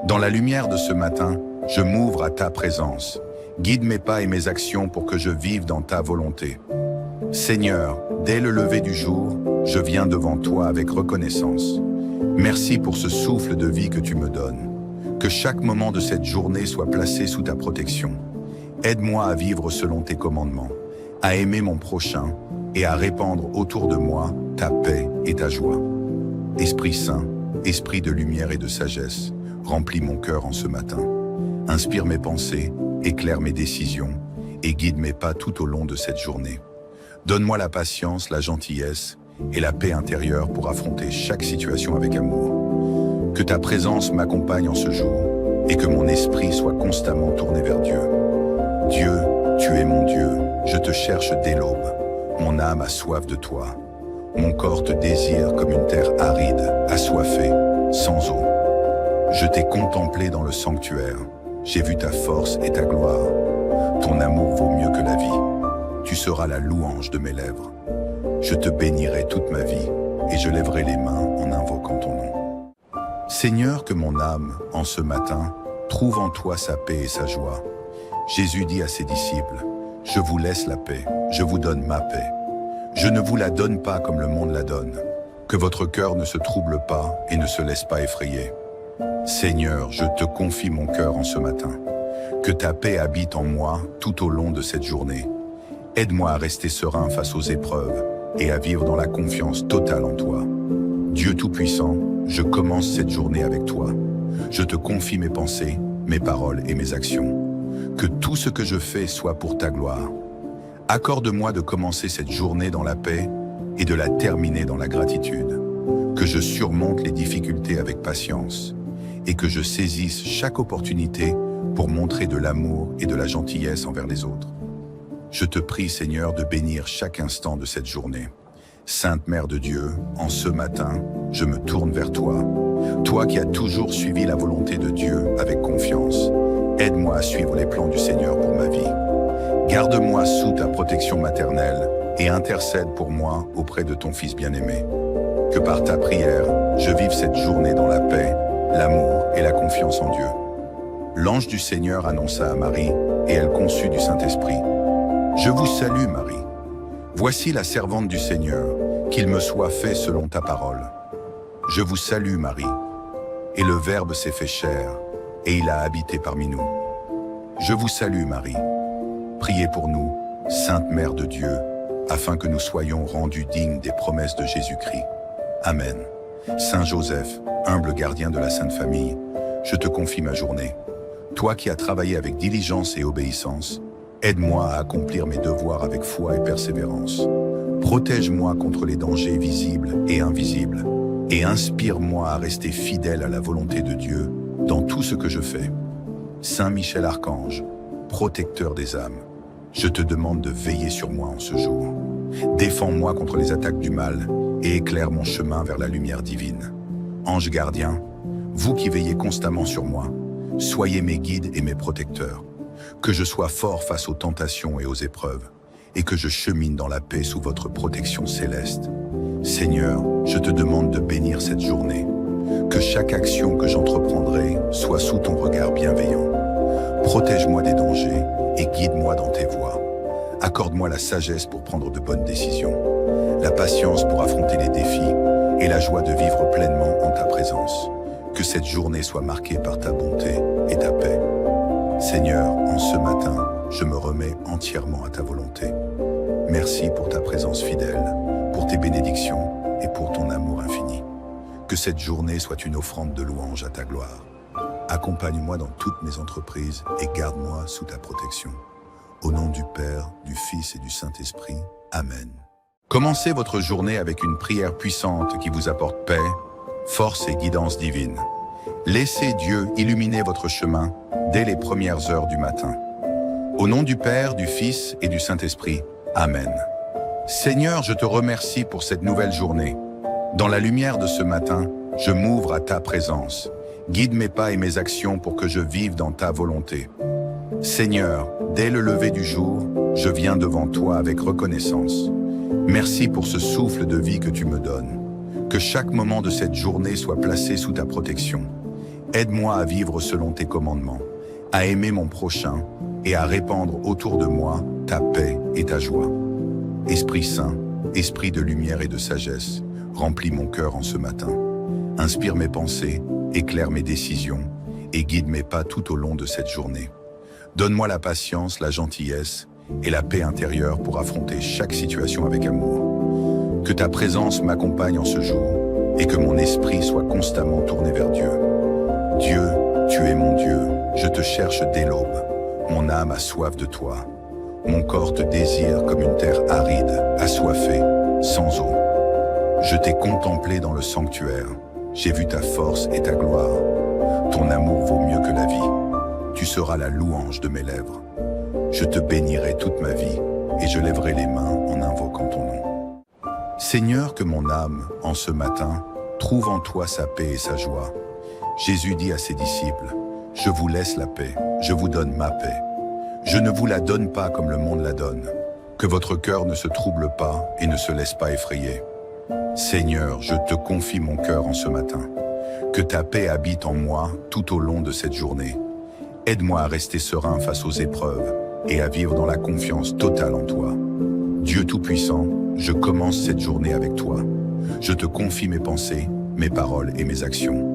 Dans la lumière de ce matin, je m'ouvre à ta présence. Guide mes pas et mes actions pour que je vive dans ta volonté. Seigneur, dès le lever du jour, je viens devant toi avec reconnaissance. Merci pour ce souffle de vie que tu me donnes. Que chaque moment de cette journée soit placé sous ta protection. Aide-moi à vivre selon tes commandements, à aimer mon prochain et à répandre autour de moi ta paix et ta joie. Esprit Saint, Esprit de lumière et de sagesse, remplis mon cœur en ce matin. Inspire mes pensées, éclaire mes décisions et guide mes pas tout au long de cette journée. Donne-moi la patience, la gentillesse et la paix intérieure pour affronter chaque situation avec amour. Que ta présence m'accompagne en ce jour et que mon esprit soit constamment tourné vers Dieu. Dieu, tu es mon Dieu, je te cherche dès l'aube. Mon âme a soif de toi. Mon corps te désire comme une terre aride, assoiffée, sans eau. Je t'ai contemplé dans le sanctuaire. J'ai vu ta force et ta gloire. Ton amour vaut mieux que la vie. Tu seras la louange de mes lèvres. Je te bénirai toute ma vie et je lèverai les mains en invoquant ton nom. Seigneur, que mon âme, en ce matin, trouve en toi sa paix et sa joie. Jésus dit à ses disciples, « Je vous laisse la paix, je vous donne ma paix. Je ne vous la donne pas comme le monde la donne. Que votre cœur ne se trouble pas et ne se laisse pas effrayer. Seigneur, je te confie mon cœur en ce matin. Que ta paix habite en moi tout au long de cette journée. Aide-moi à rester serein face aux épreuves et à vivre dans la confiance totale en toi. Dieu Tout-Puissant, je commence cette journée avec toi. Je te confie mes pensées, mes paroles et mes actions. Que tout ce que je fais soit pour ta gloire. Accorde-moi de commencer cette journée dans la paix et de la terminer dans la gratitude. Que je surmonte les difficultés avec patience et que je saisisse chaque opportunité pour montrer de l'amour et de la gentillesse envers les autres. Je te prie, Seigneur, de bénir chaque instant de cette journée. Sainte Mère de Dieu, en ce matin, je me tourne vers toi. Toi qui as toujours suivi la volonté de Dieu avec confiance, aide-moi à suivre les plans du Seigneur pour ma vie. Garde-moi sous ta protection maternelle et intercède pour moi auprès de ton Fils bien-aimé. Que par ta prière, je vive cette journée dans la paix, l'amour et la confiance en Dieu. L'ange du Seigneur annonça à Marie, et elle conçut du Saint-Esprit. Je vous salue, Marie. Voici la servante du Seigneur, qu'il me soit fait selon ta parole. Je vous salue, Marie. Et le Verbe s'est fait chair, et il a habité parmi nous. Je vous salue, Marie. Priez pour nous, Sainte Mère de Dieu, afin que nous soyons rendus dignes des promesses de Jésus-Christ. Amen. Saint Joseph, humble gardien de la Sainte Famille, je te confie ma journée. Toi qui as travaillé avec diligence et obéissance, aide-moi à accomplir mes devoirs avec foi et persévérance. Protège-moi contre les dangers visibles et invisibles, et inspire-moi à rester fidèle à la volonté de Dieu dans tout ce que je fais. Saint Michel Archange, protecteur des âmes, je te demande de veiller sur moi en ce jour. Défends-moi contre les attaques du mal et éclaire mon chemin vers la lumière divine. Ange gardien, vous qui veillez constamment sur moi, soyez mes guides et mes protecteurs. Que je sois fort face aux tentations et aux épreuves, et que je chemine dans la paix sous votre protection céleste. Seigneur, je te demande de bénir cette journée. Que chaque action que j'entreprendrai soit sous ton regard bienveillant. Protège-moi des dangers et guide-moi dans tes voies. Accorde-moi la sagesse pour prendre de bonnes décisions, la patience pour affronter les défis et la joie de vivre pleinement en ta présence. Que cette journée soit marquée par ta bonté et ta paix. Seigneur, en ce matin, je me remets entièrement à ta volonté. Merci pour ta présence fidèle, pour tes bénédictions et pour ton amour infini. Que cette journée soit une offrande de louange à ta gloire. Accompagne-moi dans toutes mes entreprises et garde-moi sous ta protection. Au nom du Père, du Fils et du Saint-Esprit. Amen. Commencez votre journée avec une prière puissante qui vous apporte paix, force et guidance divine. Laissez Dieu illuminer votre chemin dès les premières heures du matin. Au nom du Père, du Fils et du Saint-Esprit. Amen. Seigneur, je te remercie pour cette nouvelle journée. Dans la lumière de ce matin, je m'ouvre à ta présence. Guide mes pas et mes actions pour que je vive dans ta volonté. Seigneur, dès le lever du jour, je viens devant toi avec reconnaissance. Merci pour ce souffle de vie que tu me donnes. Que chaque moment de cette journée soit placé sous ta protection. Aide-moi à vivre selon tes commandements, à aimer mon prochain et à répandre autour de moi ta paix et ta joie. Esprit Saint, Esprit de lumière et de sagesse, remplis mon cœur en ce matin. Inspire mes pensées, éclaire mes décisions et guide mes pas tout au long de cette journée. Donne-moi la patience, la gentillesse et la paix intérieure pour affronter chaque situation avec amour. Que ta présence m'accompagne en ce jour et que mon esprit soit constamment tourné vers Dieu. Dieu, tu es mon Dieu, je te cherche dès l'aube. Mon âme a soif de toi. Mon corps te désire comme une terre aride, assoiffée, sans eau. Je t'ai contemplé dans le sanctuaire. J'ai vu ta force et ta gloire. Ton amour vaut mieux que la vie. Tu seras la louange de mes lèvres. Je te bénirai toute ma vie et je lèverai les mains en invoquant ton nom. Seigneur, que mon âme, en ce matin, trouve en toi sa paix et sa joie. Jésus dit à ses disciples, « Je vous laisse la paix, je vous donne ma paix. Je ne vous la donne pas comme le monde la donne. Que votre cœur ne se trouble pas et ne se laisse pas effrayer. Seigneur, je te confie mon cœur en ce matin. Que ta paix habite en moi tout au long de cette journée. Aide-moi à rester serein face aux épreuves et à vivre dans la confiance totale en toi. Dieu Tout-Puissant, je commence cette journée avec toi. Je te confie mes pensées, mes paroles et mes actions.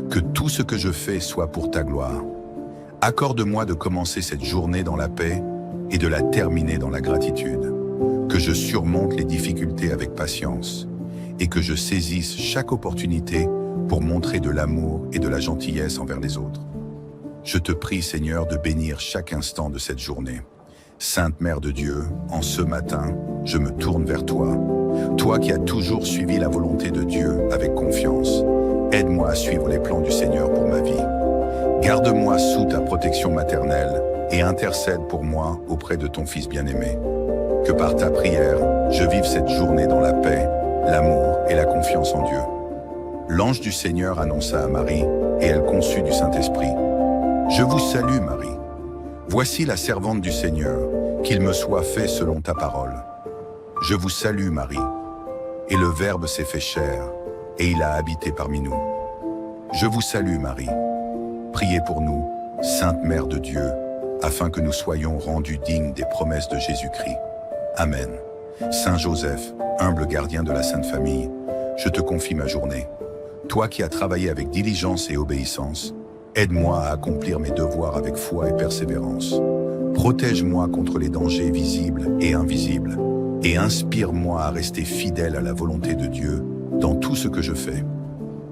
Que tout ce que je fais soit pour ta gloire. Accorde-moi de commencer cette journée dans la paix et de la terminer dans la gratitude. Que je surmonte les difficultés avec patience et que je saisisse chaque opportunité pour montrer de l'amour et de la gentillesse envers les autres. Je te prie, Seigneur, de bénir chaque instant de cette journée. Sainte Mère de Dieu, en ce matin, je me tourne vers toi. Toi qui as toujours suivi la volonté de Dieu avec confiance, aide-moi à suivre les plans du Seigneur pour ma vie. Garde-moi sous ta protection maternelle et intercède pour moi auprès de ton Fils bien-aimé. Que par ta prière, je vive cette journée dans la paix, l'amour et la confiance en Dieu. L'ange du Seigneur annonça à Marie, et elle conçut du Saint-Esprit. Je vous salue, Marie. Voici la servante du Seigneur, qu'il me soit fait selon ta parole. Je vous salue, Marie. Et le Verbe s'est fait chair, et il a habité parmi nous. Je vous salue, Marie. Priez pour nous, Sainte Mère de Dieu, afin que nous soyons rendus dignes des promesses de Jésus-Christ. Amen. Saint Joseph, humble gardien de la Sainte Famille, je te confie ma journée. Toi qui as travaillé avec diligence et obéissance, aide-moi à accomplir mes devoirs avec foi et persévérance. Protège-moi contre les dangers visibles et invisibles, et inspire-moi à rester fidèle à la volonté de Dieu dans tout ce que je fais.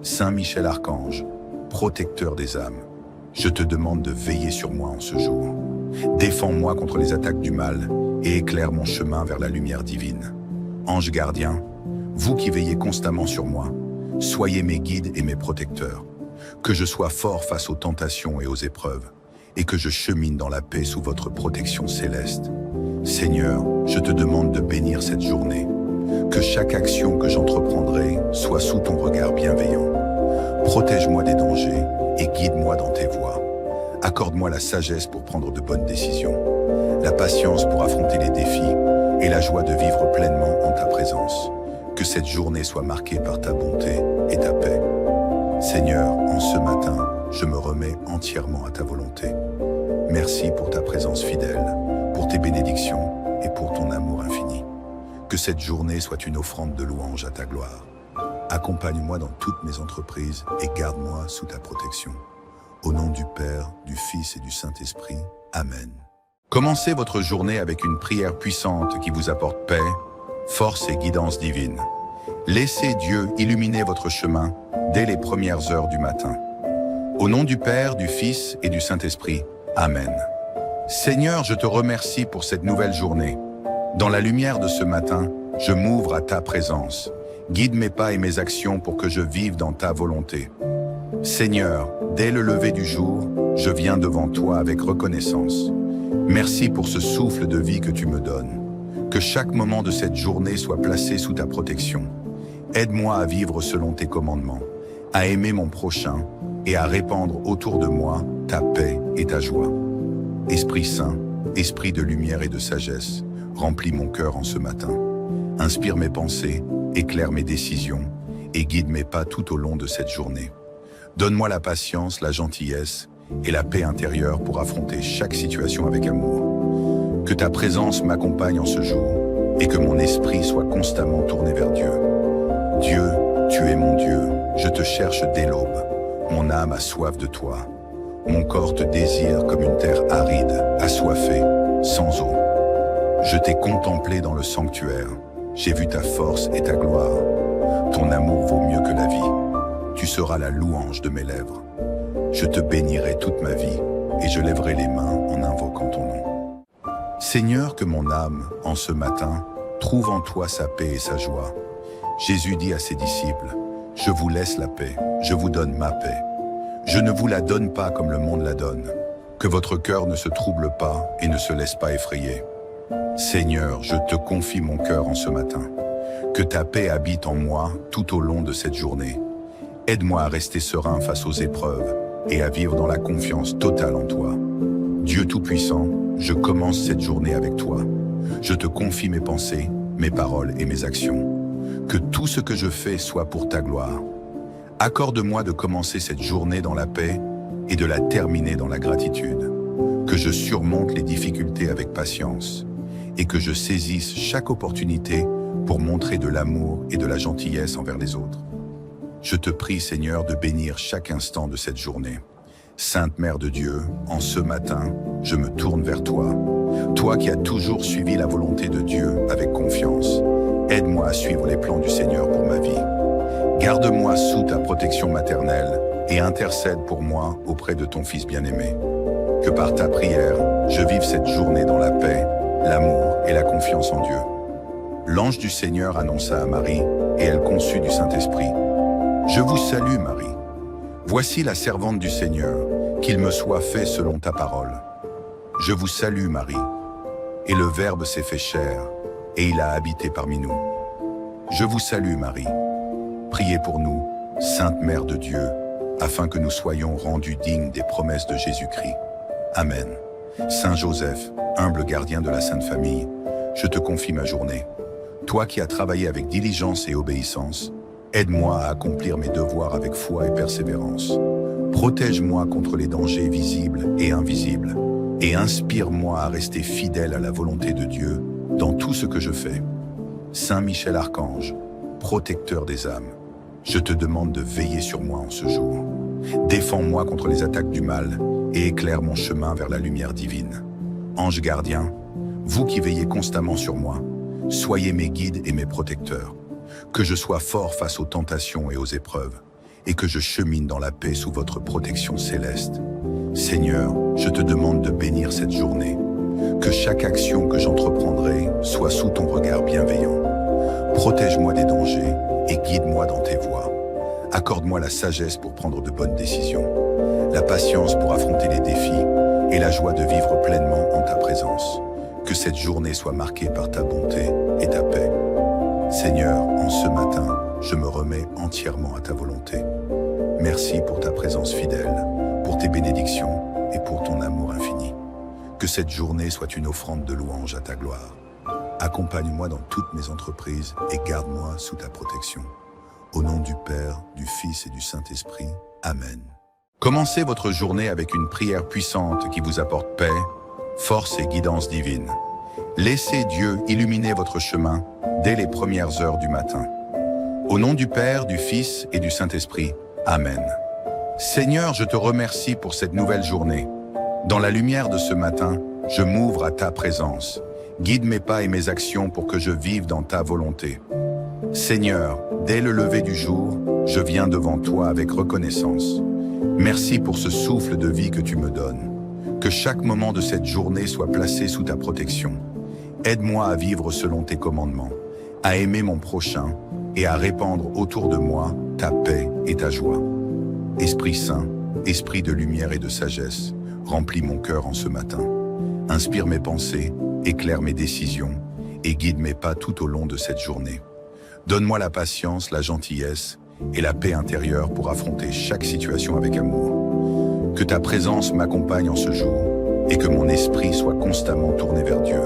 Saint Michel Archange, protecteur des âmes, je te demande de veiller sur moi en ce jour. Défends-moi contre les attaques du mal et éclaire mon chemin vers la lumière divine. Ange gardien, vous qui veillez constamment sur moi, soyez mes guides et mes protecteurs. Que je sois fort face aux tentations et aux épreuves, et que je chemine dans la paix sous votre protection céleste. Seigneur, je te demande de bénir cette journée. Que chaque action que j'entreprendrai soit sous ton regard bienveillant. Protège-moi des dangers et guide-moi dans tes voies. Accorde-moi la sagesse pour prendre de bonnes décisions, la patience pour affronter les défis et la joie de vivre pleinement en ta présence. Que cette journée soit marquée par ta bonté et ta paix. Seigneur, en ce matin, je me remets entièrement à ta volonté. Merci pour ta présence fidèle, pour tes bénédictions et pour ton amour infini. Que cette journée soit une offrande de louange à ta gloire. Accompagne-moi dans toutes mes entreprises et garde-moi sous ta protection. Au nom du Père, du Fils et du Saint-Esprit. Amen. Commencez votre journée avec une prière puissante qui vous apporte paix, force et guidance divine. Laissez Dieu illuminer votre chemin dès les premières heures du matin. Au nom du Père, du Fils et du Saint-Esprit. Amen. Seigneur, je te remercie pour cette nouvelle journée. Dans la lumière de ce matin, je m'ouvre à ta présence. Guide mes pas et mes actions pour que je vive dans ta volonté. Seigneur, dès le lever du jour, je viens devant toi avec reconnaissance. Merci pour ce souffle de vie que tu me donnes. Que chaque moment de cette journée soit placé sous ta protection. Aide-moi à vivre selon tes commandements, à aimer mon prochain et à répandre autour de moi ta paix et ta joie. Esprit Saint, esprit de lumière et de sagesse, remplis mon cœur en ce matin. Inspire mes pensées, éclaire mes décisions et guide mes pas tout au long de cette journée. Donne-moi la patience, la gentillesse et la paix intérieure pour affronter chaque situation avec amour. Que ta présence m'accompagne en ce jour et que mon esprit soit constamment tourné vers Dieu. Dieu, tu es mon Dieu, je te cherche dès l'aube. Mon âme a soif de toi. Mon corps te désire comme une terre aride, assoiffée, sans eau. Je t'ai contemplé dans le sanctuaire. J'ai vu ta force et ta gloire. Ton amour vaut mieux que la vie. Tu seras la louange de mes lèvres. Je te bénirai toute ma vie et je lèverai les mains en invoquant ton nom. Seigneur, que mon âme, en ce matin, trouve en toi sa paix et sa joie. Jésus dit à ses disciples, « Je vous laisse la paix, je vous donne ma paix. Je ne vous la donne pas comme le monde la donne. Que votre cœur ne se trouble pas et ne se laisse pas effrayer. Seigneur, je te confie mon cœur en ce matin. Que ta paix habite en moi tout au long de cette journée. Aide-moi à rester serein face aux épreuves et à vivre dans la confiance totale en toi. Dieu Tout-Puissant, je commence cette journée avec toi. Je te confie mes pensées, mes paroles et mes actions. Que tout ce que je fais soit pour ta gloire. Accorde-moi de commencer cette journée dans la paix et de la terminer dans la gratitude. Que je surmonte les difficultés avec patience et que je saisisse chaque opportunité pour montrer de l'amour et de la gentillesse envers les autres. Je te prie, Seigneur, de bénir chaque instant de cette journée. Sainte Mère de Dieu, en ce matin, je me tourne vers toi. Toi qui as toujours suivi la volonté de Dieu avec confiance, aide-moi à suivre les plans du Seigneur pour ma vie. Garde-moi sous ta protection maternelle et intercède pour moi auprès de ton Fils bien-aimé. Que par ta prière, je vive cette journée dans la paix, l'amour et la confiance en Dieu. L'ange du Seigneur annonça à Marie, et elle conçut du Saint-Esprit. Je vous salue, Marie. Voici la servante du Seigneur, qu'il me soit fait selon ta parole. Je vous salue, Marie. Et le Verbe s'est fait chair, et il a habité parmi nous. Je vous salue, Marie. Priez pour nous, Sainte Mère de Dieu, afin que nous soyons rendus dignes des promesses de Jésus-Christ. Amen. Saint Joseph, humble gardien de la Sainte Famille, je te confie ma journée. Toi qui as travaillé avec diligence et obéissance, aide-moi à accomplir mes devoirs avec foi et persévérance. Protège-moi contre les dangers visibles et invisibles, et inspire-moi à rester fidèle à la volonté de Dieu dans tout ce que je fais. Saint Michel Archange, protecteur des âmes, je te demande de veiller sur moi en ce jour. Défends-moi contre les attaques du mal et éclaire mon chemin vers la lumière divine. Ange gardien, vous qui veillez constamment sur moi, soyez mes guides et mes protecteurs. Que je sois fort face aux tentations et aux épreuves, et que je chemine dans la paix sous votre protection céleste. Seigneur, je te demande de bénir cette journée. Que chaque action que j'entreprendrai soit sous ton regard bienveillant. Protège-moi des dangers et guide-moi dans tes voies. Accorde-moi la sagesse pour prendre de bonnes décisions, la patience pour affronter les défis et la joie de vivre pleinement en ta présence. Que cette journée soit marquée par ta bonté et ta paix. Seigneur, en ce matin, je me remets entièrement à ta volonté. Merci pour ta présence fidèle, pour tes bénédictions et pour ton amour infini. Que cette journée soit une offrande de louange à ta gloire. Accompagne-moi dans toutes mes entreprises et garde-moi sous ta protection. Au nom du Père, du Fils et du Saint-Esprit. Amen. Commencez votre journée avec une prière puissante qui vous apporte paix, force et guidance divine. Laissez Dieu illuminer votre chemin dès les premières heures du matin. Au nom du Père, du Fils et du Saint-Esprit. Amen. Seigneur, je te remercie pour cette nouvelle journée. Dans la lumière de ce matin, je m'ouvre à ta présence. Guide mes pas et mes actions pour que je vive dans ta volonté. Seigneur, dès le lever du jour, je viens devant toi avec reconnaissance. Merci pour ce souffle de vie que tu me donnes. Que chaque moment de cette journée soit placé sous ta protection. Aide-moi à vivre selon tes commandements, à aimer mon prochain et à répandre autour de moi ta paix et ta joie. Esprit Saint, Esprit de lumière et de sagesse, remplis mon cœur en ce matin. Inspire mes pensées, éclaire mes décisions et guide mes pas tout au long de cette journée. Donne-moi la patience, la gentillesse et la paix intérieure pour affronter chaque situation avec amour. Que ta présence m'accompagne en ce jour et que mon esprit soit constamment tourné vers Dieu.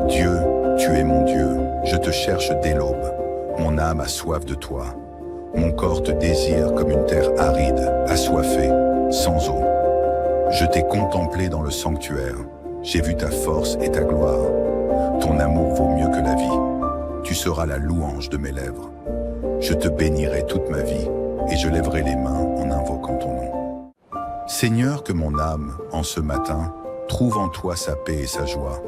Dieu, tu es mon Dieu, je te cherche dès l'aube. Mon âme a soif de toi. Mon corps te désire comme une terre aride, assoiffée, sans eau. Je t'ai contemplé dans le sanctuaire. J'ai vu ta force et ta gloire. Ton amour vaut mieux que la vie. Tu seras la louange de mes lèvres. Je te bénirai toute ma vie et je lèverai les mains en invoquant ton nom. Seigneur, que mon âme, en ce matin, trouve en toi sa paix et sa joie.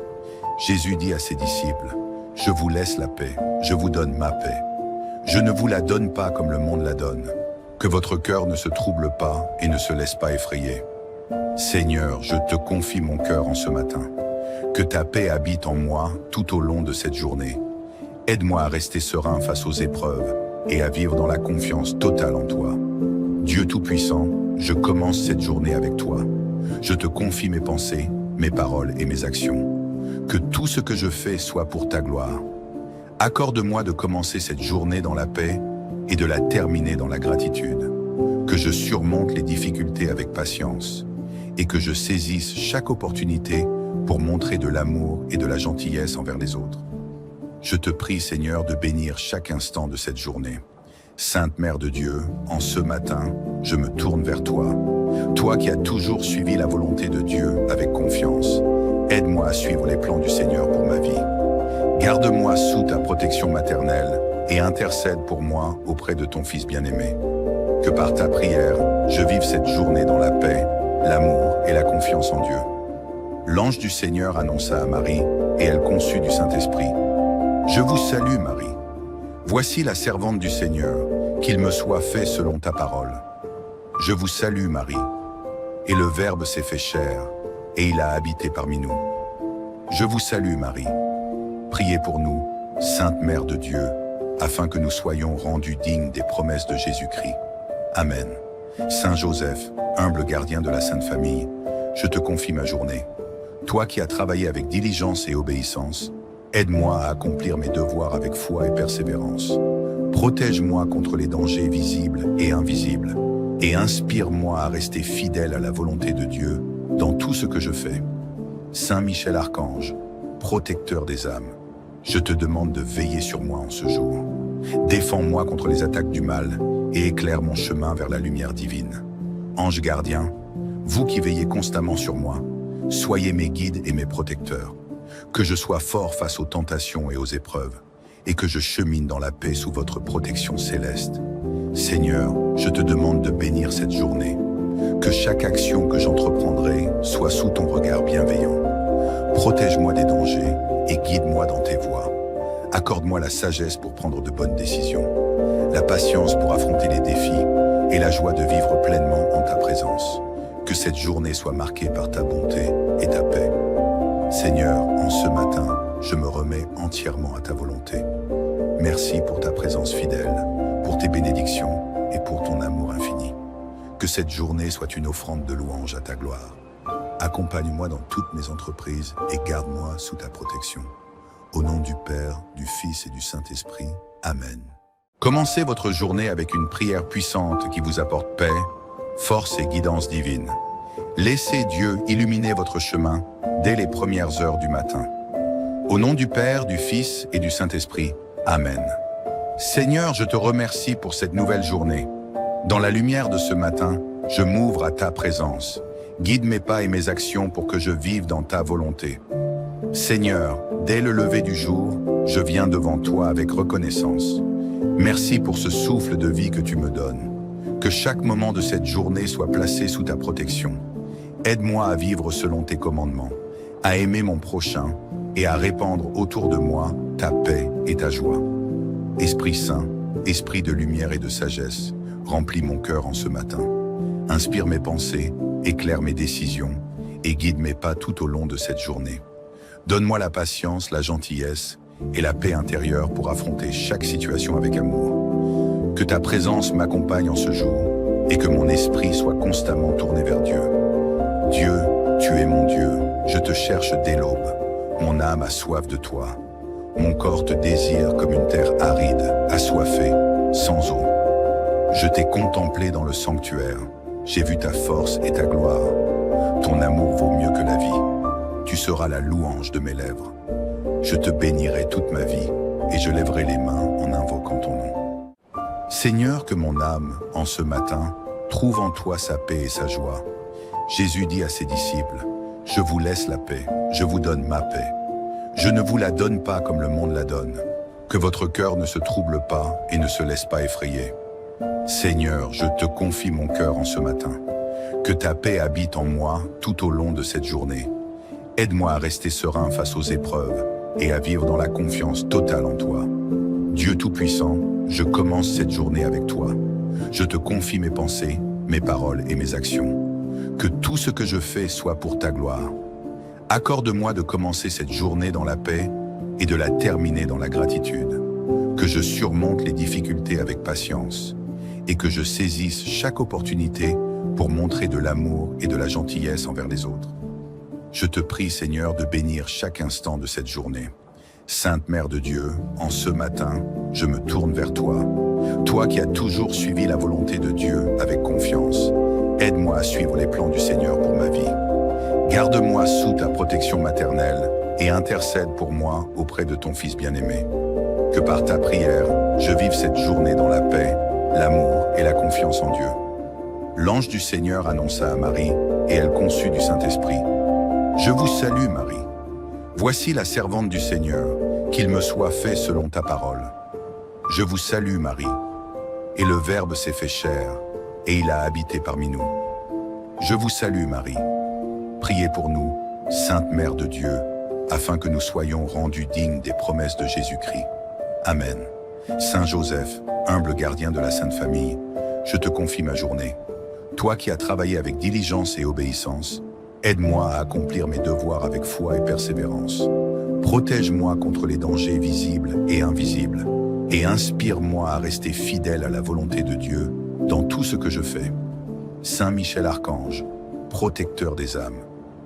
Jésus dit à ses disciples, « Je vous laisse la paix, je vous donne ma paix. Je ne vous la donne pas comme le monde la donne. Que votre cœur ne se trouble pas et ne se laisse pas effrayer. Seigneur, je te confie mon cœur en ce matin. Que ta paix habite en moi tout au long de cette journée. Aide-moi à rester serein face aux épreuves et à vivre dans la confiance totale en toi. Dieu Tout-Puissant, je commence cette journée avec toi. Je te confie mes pensées, mes paroles et mes actions. Que tout ce que je fais soit pour ta gloire. Accorde-moi de commencer cette journée dans la paix et de la terminer dans la gratitude. Que je surmonte les difficultés avec patience et que je saisisse chaque opportunité pour montrer de l'amour et de la gentillesse envers les autres. Je te prie, Seigneur, de bénir chaque instant de cette journée. Sainte Mère de Dieu, en ce matin, je me tourne vers toi. Toi qui as toujours suivi la volonté de Dieu avec confiance, aide-moi à suivre les plans du Seigneur pour ma vie. Garde-moi sous ta protection maternelle et intercède pour moi auprès de ton Fils bien-aimé. Que par ta prière, je vive cette journée dans la paix, l'amour et la confiance en Dieu. L'ange du Seigneur annonça à Marie, et elle conçut du Saint-Esprit. Je vous salue, Marie. Voici la servante du Seigneur, qu'il me soit fait selon ta parole. Je vous salue, Marie. Et le Verbe s'est fait chair, et il a habité parmi nous. Je vous salue, Marie. Priez pour nous, Sainte Mère de Dieu, afin que nous soyons rendus dignes des promesses de Jésus-Christ. Amen. Saint Joseph, humble gardien de la Sainte Famille, je te confie ma journée. Toi qui as travaillé avec diligence et obéissance, aide-moi à accomplir mes devoirs avec foi et persévérance. Protège-moi contre les dangers visibles et invisibles, et inspire-moi à rester fidèle à la volonté de Dieu dans tout ce que je fais. Saint Michel Archange, protecteur des âmes, je te demande de veiller sur moi en ce jour. Défends-moi contre les attaques du mal et éclaire mon chemin vers la lumière divine. Ange gardien, vous qui veillez constamment sur moi, soyez mes guides et mes protecteurs. Que je sois fort face aux tentations et aux épreuves, et que je chemine dans la paix sous votre protection céleste. Seigneur, je te demande de bénir cette journée. Que chaque action que j'entreprendrai soit sous ton regard bienveillant. Protège-moi des dangers et guide-moi dans tes voies. Accorde-moi la sagesse pour prendre de bonnes décisions, la patience pour affronter les défis et la joie de vivre pleinement en ta présence. Que cette journée soit marquée par ta bonté et ta paix. Seigneur, en ce matin, je me remets entièrement à ta volonté. Merci pour ta présence fidèle, pour tes bénédictions et pour ton amour infini. Que cette journée soit une offrande de louange à ta gloire. Accompagne-moi dans toutes mes entreprises et garde-moi sous ta protection. Au nom du Père, du Fils et du Saint-Esprit. Amen. Commencez votre journée avec une prière puissante qui vous apporte paix, force et guidance divine. Laissez Dieu illuminer votre chemin dès les premières heures du matin. Au nom du Père, du Fils et du Saint-Esprit. Amen. Seigneur, je te remercie pour cette nouvelle journée. Dans la lumière de ce matin, je m'ouvre à ta présence. Guide mes pas et mes actions pour que je vive dans ta volonté. Seigneur, dès le lever du jour, je viens devant toi avec reconnaissance. Merci pour ce souffle de vie que tu me donnes. Que chaque moment de cette journée soit placé sous ta protection. Aide-moi à vivre selon tes commandements, à aimer mon prochain et à répandre autour de moi ta paix et ta joie. Esprit Saint, esprit de lumière et de sagesse, remplis mon cœur en ce matin. Inspire mes pensées, éclaire mes décisions et guide mes pas tout au long de cette journée. Donne-moi la patience, la gentillesse et la paix intérieure pour affronter chaque situation avec amour. Que ta présence m'accompagne en ce jour et que mon esprit soit constamment tourné vers Dieu. Dieu, tu es mon Dieu, je te cherche dès l'aube. Mon âme a soif de toi. Mon corps te désire comme une terre aride, assoiffée, sans eau. Je t'ai contemplé dans le sanctuaire. J'ai vu ta force et ta gloire. Ton amour vaut mieux que la vie. Tu seras la louange de mes lèvres. Je te bénirai toute ma vie et je lèverai les mains en invoquant ton nom. Seigneur, que mon âme, en ce matin, trouve en toi sa paix et sa joie. Jésus dit à ses disciples, « Je vous laisse la paix, je vous donne ma paix. Je ne vous la donne pas comme le monde la donne. Que votre cœur ne se trouble pas et ne se laisse pas effrayer. Seigneur, je te confie mon cœur en ce matin. Que ta paix habite en moi tout au long de cette journée. Aide-moi à rester serein face aux épreuves et à vivre dans la confiance totale en toi. Dieu Tout-Puissant, je commence cette journée avec toi. Je te confie mes pensées, mes paroles et mes actions. Que tout ce que je fais soit pour ta gloire. Accorde-moi de commencer cette journée dans la paix et de la terminer dans la gratitude. Que je surmonte les difficultés avec patience et que je saisisse chaque opportunité pour montrer de l'amour et de la gentillesse envers les autres. Je te prie, Seigneur, de bénir chaque instant de cette journée. Sainte Mère de Dieu, en ce matin, je me tourne vers toi. Toi qui as toujours suivi la volonté de Dieu avec confiance, aide-moi à suivre les plans du Seigneur pour ma vie. Garde-moi sous ta protection maternelle et intercède pour moi auprès de ton Fils bien-aimé. Que par ta prière, je vive cette journée dans la paix, l'amour et la confiance en Dieu. L'ange du Seigneur annonça à Marie, et elle conçut du Saint-Esprit. Je vous salue, Marie. Voici la servante du Seigneur, qu'il me soit fait selon ta parole. Je vous salue, Marie. Et le Verbe s'est fait chair, et il a habité parmi nous. Je vous salue, Marie. Priez pour nous, Sainte Mère de Dieu, afin que nous soyons rendus dignes des promesses de Jésus-Christ. Amen. Saint Joseph, humble gardien de la Sainte Famille, je te confie ma journée. Toi qui as travaillé avec diligence et obéissance, aide-moi à accomplir mes devoirs avec foi et persévérance. Protège-moi contre les dangers visibles et invisibles, et inspire-moi à rester fidèle à la volonté de Dieu dans tout ce que je fais. Saint Michel Archange, protecteur des âmes,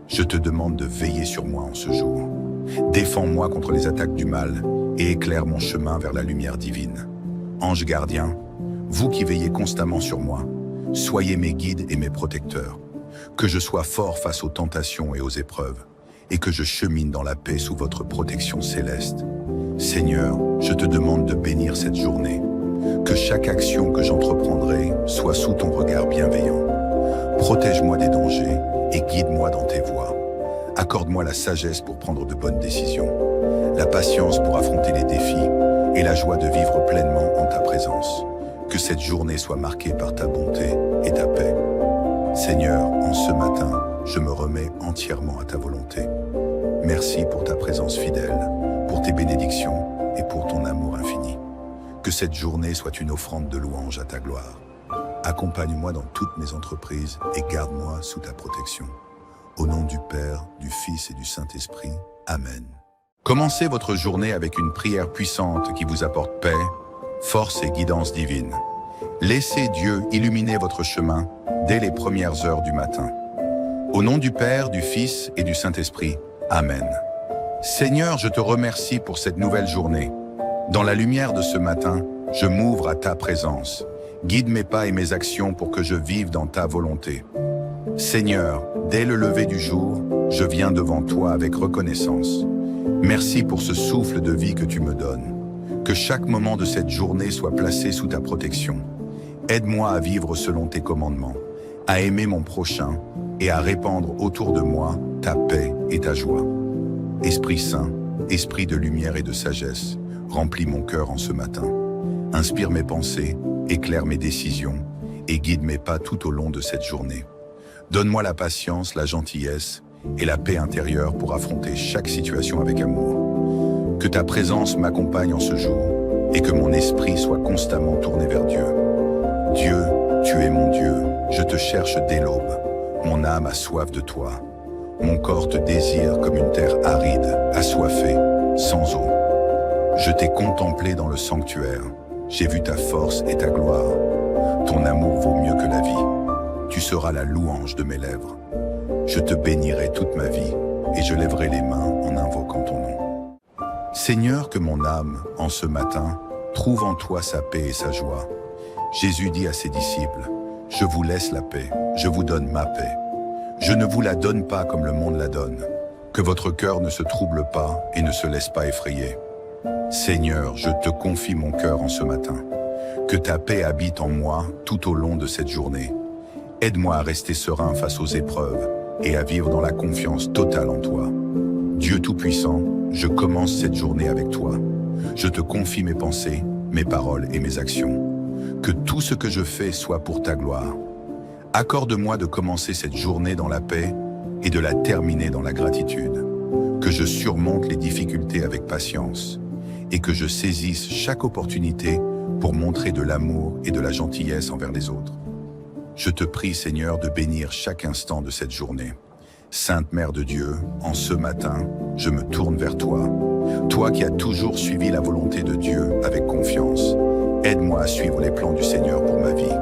je te demande de veiller sur moi en ce jour. Défends-moi contre les attaques du mal et éclaire mon chemin vers la lumière divine. Ange gardien, vous qui veillez constamment sur moi, soyez mes guides et mes protecteurs. Que je sois fort face aux tentations et aux épreuves, et que je chemine dans la paix sous votre protection céleste. Seigneur, je te demande de bénir cette journée. Que chaque action que j'entreprendrai soit sous ton regard bienveillant. Protège-moi des dangers et guide-moi dans tes voies. Accorde-moi la sagesse pour prendre de bonnes décisions, la patience pour affronter les défis et la joie de vivre pleinement en ta présence. Que cette journée soit marquée par ta bonté et ta paix. Seigneur, en ce matin, je me remets entièrement à ta volonté. Merci pour ta présence fidèle, pour tes bénédictions et pour ton amour infini. Que cette journée soit une offrande de louange à ta gloire. Accompagne-moi dans toutes mes entreprises et garde-moi sous ta protection. Au nom du Père, du Fils et du Saint-Esprit. Amen. Commencez votre journée avec une prière puissante qui vous apporte paix, force et guidance divine. Laissez Dieu illuminer votre chemin dès les premières heures du matin. Au nom du Père, du Fils et du Saint-Esprit. Amen. Seigneur, je te remercie pour cette nouvelle journée. Dans la lumière de ce matin, je m'ouvre à ta présence. Guide mes pas et mes actions pour que je vive dans ta volonté. Seigneur, dès le lever du jour, je viens devant toi avec reconnaissance. Merci pour ce souffle de vie que tu me donnes. Que chaque moment de cette journée soit placé sous ta protection. Aide-moi à vivre selon tes commandements, à aimer mon prochain et à répandre autour de moi ta paix et ta joie. Esprit Saint, esprit de lumière et de sagesse, remplis mon cœur en ce matin. Inspire mes pensées, éclaire mes décisions et guide mes pas tout au long de cette journée. Donne-moi la patience, la gentillesse et la paix intérieure pour affronter chaque situation avec amour. Que ta présence m'accompagne en ce jour et que mon esprit soit constamment tourné vers Dieu. Dieu, tu es mon Dieu, je te cherche dès l'aube. Mon âme a soif de toi. Mon corps te désire comme une terre aride, assoiffée, sans eau. Je t'ai contemplé dans le sanctuaire. J'ai vu ta force et ta gloire. Ton amour vaut mieux que la vie. Tu seras la louange de mes lèvres. Je te bénirai toute ma vie et je lèverai les mains en invoquant ton nom. Seigneur, que mon âme, en ce matin, trouve en toi sa paix et sa joie. Jésus dit à ses disciples, « Je vous laisse la paix, je vous donne ma paix. Je ne vous la donne pas comme le monde la donne. Que votre cœur ne se trouble pas et ne se laisse pas effrayer. Seigneur, je te confie mon cœur en ce matin. Que ta paix habite en moi tout au long de cette journée. Aide-moi à rester serein face aux épreuves et à vivre dans la confiance totale en toi. Dieu Tout-Puissant, je commence cette journée avec toi. Je te confie mes pensées, mes paroles et mes actions. Que tout ce que je fais soit pour ta gloire. Accorde-moi de commencer cette journée dans la paix et de la terminer dans la gratitude. Que je surmonte les difficultés avec patience et que je saisisse chaque opportunité pour montrer de l'amour et de la gentillesse envers les autres. Je te prie, Seigneur, de bénir chaque instant de cette journée. Sainte Mère de Dieu, en ce matin, je me tourne vers toi. Toi qui as toujours suivi la volonté de Dieu avec confiance, aide-moi à suivre les plans du Seigneur pour ma vie.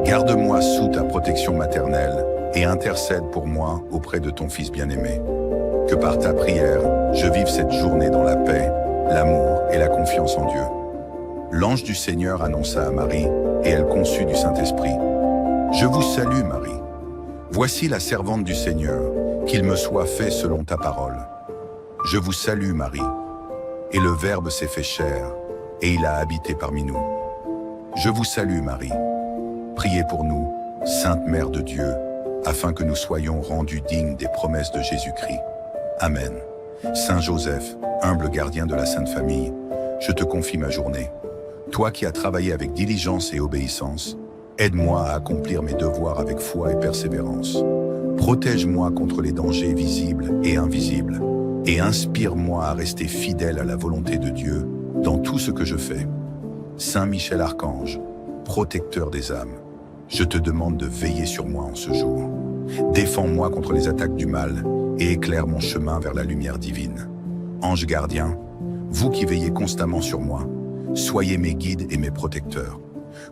Garde-moi sous ta protection maternelle et intercède pour moi auprès de ton Fils bien-aimé. Que par ta prière, je vive cette journée dans la paix, l'amour et la confiance en Dieu. L'ange du Seigneur annonça à Marie, et elle conçut du Saint-Esprit. Je vous salue, Marie. Voici la servante du Seigneur, qu'il me soit fait selon ta parole. Je vous salue, Marie. Et le Verbe s'est fait chair, et il a habité parmi nous. Je vous salue, Marie. Priez pour nous, Sainte Mère de Dieu, afin que nous soyons rendus dignes des promesses de Jésus-Christ. Amen. Saint Joseph, humble gardien de la Sainte Famille, je te confie ma journée. Toi qui as travaillé avec diligence et obéissance, aide-moi à accomplir mes devoirs avec foi et persévérance. Protège-moi contre les dangers visibles et invisibles, et inspire-moi à rester fidèle à la volonté de Dieu dans tout ce que je fais. Saint Michel Archange, protecteur des âmes, je te demande de veiller sur moi en ce jour. Défends-moi contre les attaques du mal et éclaire mon chemin vers la lumière divine. Ange gardien, vous qui veillez constamment sur moi, soyez mes guides et mes protecteurs.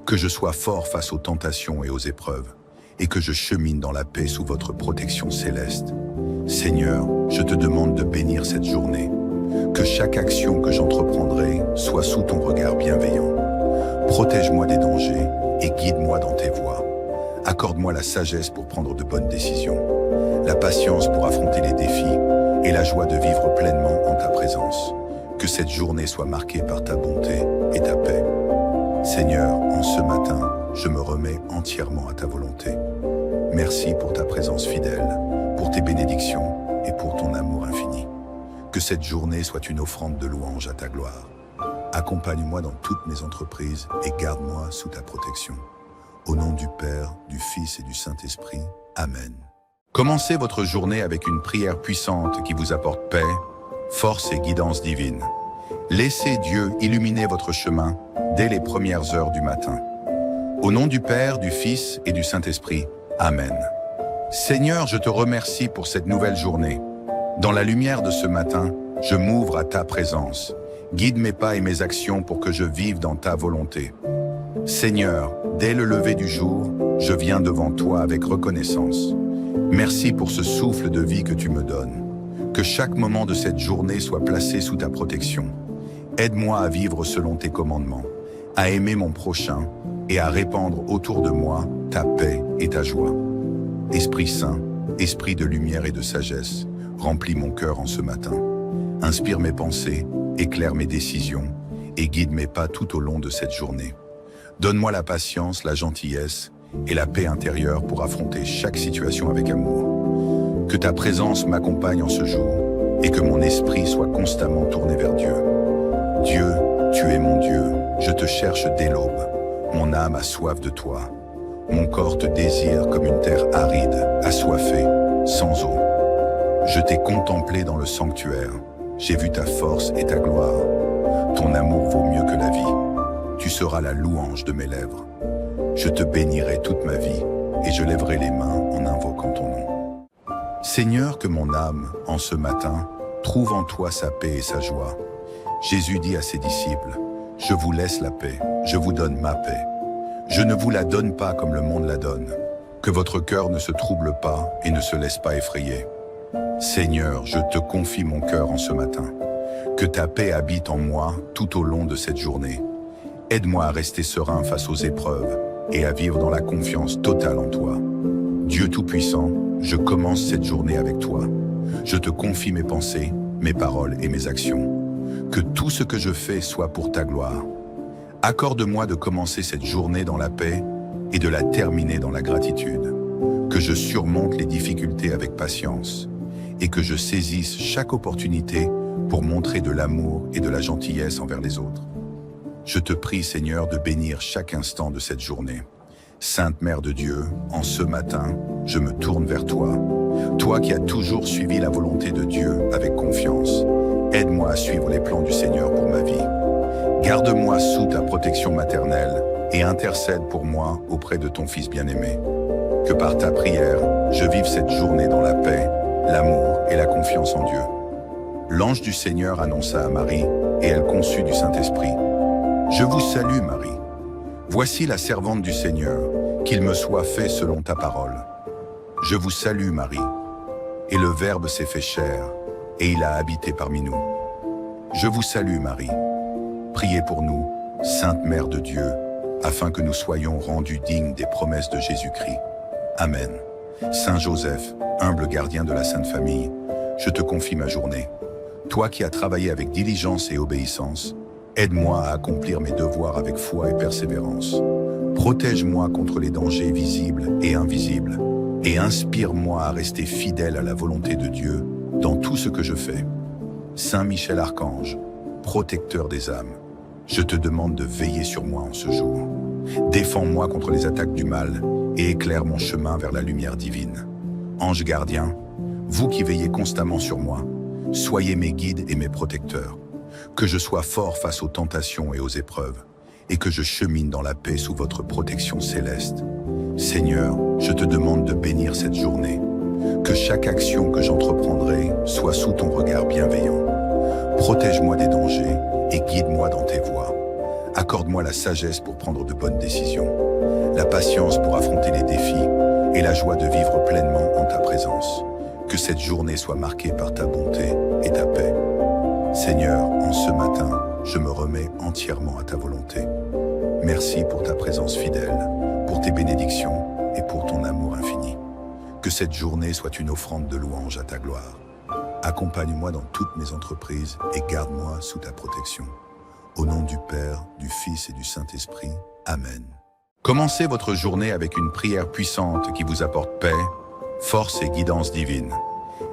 Que je sois fort face aux tentations et aux épreuves, et que je chemine dans la paix sous votre protection céleste. Seigneur, je te demande de bénir cette journée. Que chaque action que j'entreprendrai soit sous ton regard bienveillant. Protège-moi des dangers et guide-moi dans tes voies. Accorde-moi la sagesse pour prendre de bonnes décisions, la patience pour affronter les défis et la joie de vivre pleinement en ta présence. Que cette journée soit marquée par ta bonté et ta paix. Seigneur, en ce matin, je me remets entièrement à ta volonté. Merci pour ta présence fidèle, pour tes bénédictions et pour ton amour infini. Que cette journée soit une offrande de louange à ta gloire. Accompagne-moi dans toutes mes entreprises et garde-moi sous ta protection. Au nom du Père, du Fils et du Saint-Esprit. Amen. Commencez votre journée avec une prière puissante qui vous apporte paix, force et guidance divine. Laissez Dieu illuminer votre chemin dès les premières heures du matin. Au nom du Père, du Fils et du Saint-Esprit. Amen. Seigneur, je te remercie pour cette nouvelle journée. Dans la lumière de ce matin, je m'ouvre à ta présence. Guide mes pas et mes actions pour que je vive dans ta volonté. Seigneur, dès le lever du jour, je viens devant toi avec reconnaissance. Merci pour ce souffle de vie que tu me donnes. Que chaque moment de cette journée soit placé sous ta protection. Aide-moi à vivre selon tes commandements, à aimer mon prochain et à répandre autour de moi ta paix et ta joie. Esprit Saint, esprit de lumière et de sagesse, remplis mon cœur en ce matin. Inspire mes pensées, éclaire mes décisions et guide mes pas tout au long de cette journée. Donne-moi la patience, la gentillesse et la paix intérieure pour affronter chaque situation avec amour. Que ta présence m'accompagne en ce jour et que mon esprit soit constamment tourné vers Dieu. Dieu, tu es mon Dieu, je te cherche dès l'aube. Mon âme a soif de toi. Mon corps te désire comme une terre aride, assoiffée, sans eau. Je t'ai contemplé dans le sanctuaire. J'ai vu ta force et ta gloire. Ton amour vaut mieux que la vie. Tu seras la louange de mes lèvres. Je te bénirai toute ma vie et je lèverai les mains en invoquant ton nom. Seigneur, que mon âme, en ce matin, trouve en toi sa paix et sa joie. Jésus dit à ses disciples, « Je vous laisse la paix, je vous donne ma paix. Je ne vous la donne pas comme le monde la donne. Que votre cœur ne se trouble pas et ne se laisse pas effrayer. Seigneur, je te confie mon cœur en ce matin. Que ta paix habite en moi tout au long de cette journée. Aide-moi à rester serein face aux épreuves et à vivre dans la confiance totale en toi. Dieu Tout-Puissant, je commence cette journée avec toi. Je te confie mes pensées, mes paroles et mes actions. Que tout ce que je fais soit pour ta gloire. Accorde-moi de commencer cette journée dans la paix et de la terminer dans la gratitude. Que je surmonte les difficultés avec patience et que je saisisse chaque opportunité pour montrer de l'amour et de la gentillesse envers les autres. Je te prie, Seigneur, de bénir chaque instant de cette journée. Sainte Mère de Dieu, en ce matin, je me tourne vers toi. Toi qui as toujours suivi la volonté de Dieu avec confiance, aide-moi à suivre les plans du Seigneur pour ma vie. Garde-moi sous ta protection maternelle et intercède pour moi auprès de ton Fils bien-aimé. Que par ta prière, je vive cette journée dans la paix, l'amour et la confiance en Dieu. L'ange du Seigneur annonça à Marie, et elle conçut du Saint-Esprit. Je vous salue, Marie. Voici la servante du Seigneur, qu'il me soit fait selon ta parole. Je vous salue, Marie. Et le Verbe s'est fait chair, et il a habité parmi nous. Je vous salue, Marie. Priez pour nous, Sainte Mère de Dieu, afin que nous soyons rendus dignes des promesses de Jésus-Christ. Amen. Saint Joseph, humble gardien de la Sainte Famille, je te confie ma journée. Toi qui as travaillé avec diligence et obéissance, aide-moi à accomplir mes devoirs avec foi et persévérance. Protège-moi contre les dangers visibles et invisibles, et inspire-moi à rester fidèle à la volonté de Dieu dans tout ce que je fais. Saint Michel Archange, protecteur des âmes, je te demande de veiller sur moi en ce jour. Défends-moi contre les attaques du mal et éclaire mon chemin vers la lumière divine. Ange gardien, vous qui veillez constamment sur moi, soyez mes guides et mes protecteurs, que je sois fort face aux tentations et aux épreuves, et que je chemine dans la paix sous votre protection céleste. Seigneur, je te demande de bénir cette journée, que chaque action que j'entreprendrai soit sous ton regard bienveillant. Protège-moi des dangers et guide-moi dans tes voies. Accorde-moi la sagesse pour prendre de bonnes décisions, la patience pour affronter les défis et la joie de vivre pleinement en ta présence. Que cette journée soit marquée par ta bonté et ta paix. Seigneur, en ce matin, je me remets entièrement à ta volonté. Merci pour ta présence fidèle, pour tes bénédictions et pour ton amour infini. Que cette journée soit une offrande de louange à ta gloire. Accompagne-moi dans toutes mes entreprises et garde-moi sous ta protection. Au nom du Père, du Fils et du Saint-Esprit. Amen. Commencez votre journée avec une prière puissante qui vous apporte paix, force et guidance divine.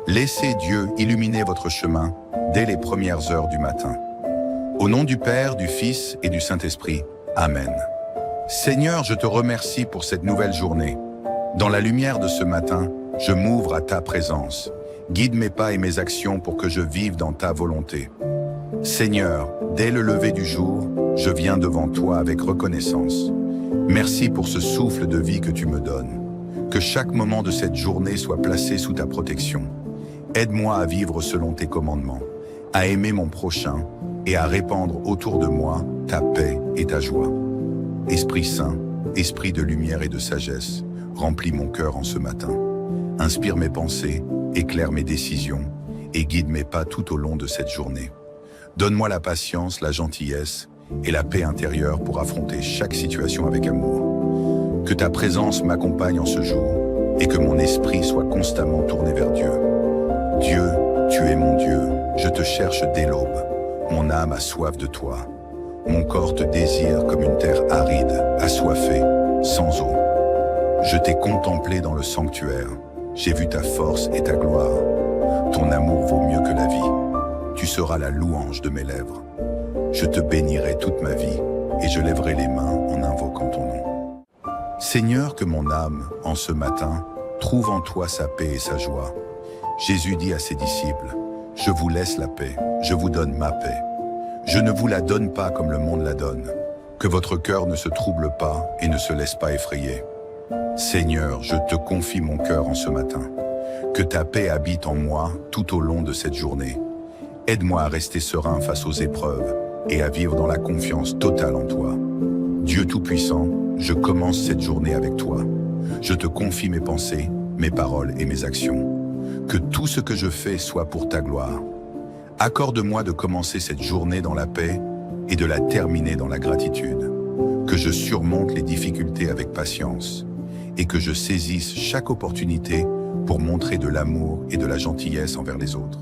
Laissez Dieu illuminer votre chemin dès les premières heures du matin. Au nom du Père, du Fils et du Saint-Esprit. Amen. Seigneur, je te remercie pour cette nouvelle journée. Dans la lumière de ce matin, je m'ouvre à ta présence. Guide mes pas et mes actions pour que je vive dans ta volonté. Seigneur, dès le lever du jour, je viens devant toi avec reconnaissance. Merci pour ce souffle de vie que tu me donnes. Que chaque moment de cette journée soit placé sous ta protection. Aide-moi à vivre selon tes commandements, à aimer mon prochain et à répandre autour de moi ta paix et ta joie. Esprit Saint, esprit de lumière et de sagesse, remplis mon cœur en ce matin. Inspire mes pensées, éclaire mes décisions et guide mes pas tout au long de cette journée. Donne-moi la patience, la gentillesse et la paix intérieure pour affronter chaque situation avec amour. Que ta présence m'accompagne en ce jour et que mon esprit soit constamment tourné vers Dieu. Dieu, tu es mon Dieu, je te cherche dès l'aube. Mon âme a soif de toi. Mon corps te désire comme une terre aride, assoiffée, sans eau. Je t'ai contemplé dans le sanctuaire. J'ai vu ta force et ta gloire. Ton amour vaut mieux que la vie. Tu seras la louange de mes lèvres. Je te bénirai toute ma vie et je lèverai les mains en invoquant ton nom. Seigneur, que mon âme, en ce matin, trouve en toi sa paix et sa joie. Jésus dit à ses disciples, « Je vous laisse la paix, je vous donne ma paix. Je ne vous la donne pas comme le monde la donne. Que votre cœur ne se trouble pas et ne se laisse pas effrayer. Seigneur, je te confie mon cœur en ce matin. Que ta paix habite en moi tout au long de cette journée. Aide-moi à rester serein face aux épreuves et à vivre dans la confiance totale en toi. Dieu Tout-Puissant, je commence cette journée avec toi. Je te confie mes pensées, mes paroles et mes actions. Que tout ce que je fais soit pour ta gloire. Accorde-moi de commencer cette journée dans la paix et de la terminer dans la gratitude. Que je surmonte les difficultés avec patience et que je saisisse chaque opportunité pour montrer de l'amour et de la gentillesse envers les autres.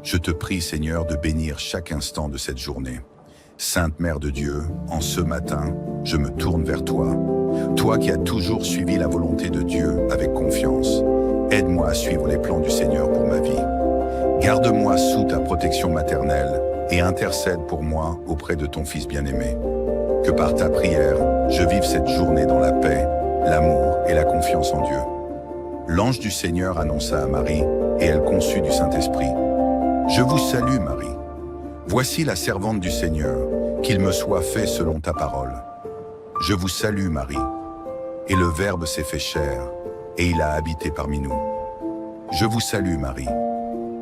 Je te prie, Seigneur, de bénir chaque instant de cette journée. Sainte Mère de Dieu, en ce matin, je me tourne vers toi. Toi qui as toujours suivi la volonté de Dieu avec confiance, aide-moi à suivre les plans du Seigneur pour ma vie. Garde-moi sous ta protection maternelle et intercède pour moi auprès de ton Fils bien-aimé. Que par ta prière, je vive cette journée dans la paix, l'amour et la confiance en Dieu. L'ange du Seigneur annonça à Marie et elle conçut du Saint-Esprit. Je vous salue, Marie. Voici la servante du Seigneur, qu'il me soit fait selon ta parole. Je vous salue, Marie. Et le Verbe s'est fait chair, et il a habité parmi nous. Je vous salue, Marie.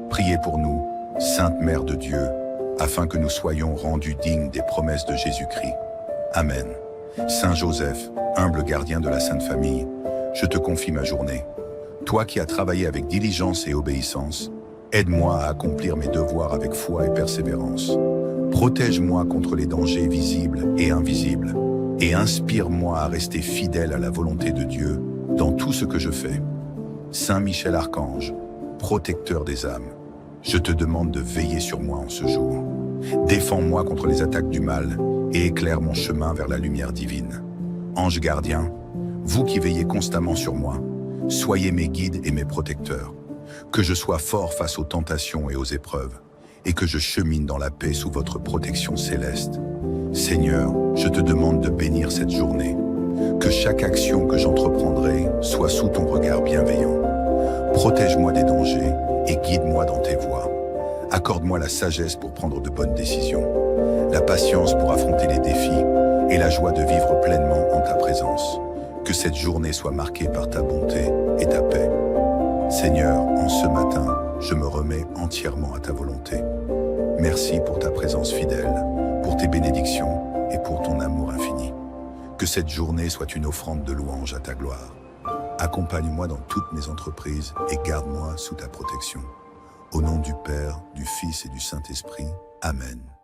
Priez pour nous, Sainte Mère de Dieu, afin que nous soyons rendus dignes des promesses de Jésus-Christ. Amen. Saint Joseph, humble gardien de la Sainte Famille, je te confie ma journée. Toi qui as travaillé avec diligence et obéissance, aide-moi à accomplir mes devoirs avec foi et persévérance. Protège-moi contre les dangers visibles et invisibles, et inspire-moi à rester fidèle à la volonté de Dieu dans tout ce que je fais. Saint Michel Archange, protecteur des âmes, je te demande de veiller sur moi en ce jour. Défends-moi contre les attaques du mal et éclaire mon chemin vers la lumière divine. Ange gardien, vous qui veillez constamment sur moi, soyez mes guides et mes protecteurs. Que je sois fort face aux tentations et aux épreuves, et que je chemine dans la paix sous votre protection céleste. Seigneur, je te demande de bénir cette journée. Que chaque action que j'entreprendrai soit sous ton regard bienveillant. Protège-moi des dangers et guide-moi dans tes voies. Accorde-moi la sagesse pour prendre de bonnes décisions, la patience pour affronter les défis et la joie de vivre pleinement en ta présence. Que cette journée soit marquée par ta bonté et ta paix. Seigneur, en ce matin, je me remets entièrement à ta volonté. Merci pour ta présence fidèle, pour tes bénédictions et pour ton amour infini. Que cette journée soit une offrande de louange à ta gloire. Accompagne-moi dans toutes mes entreprises et garde-moi sous ta protection. Au nom du Père, du Fils et du Saint-Esprit. Amen.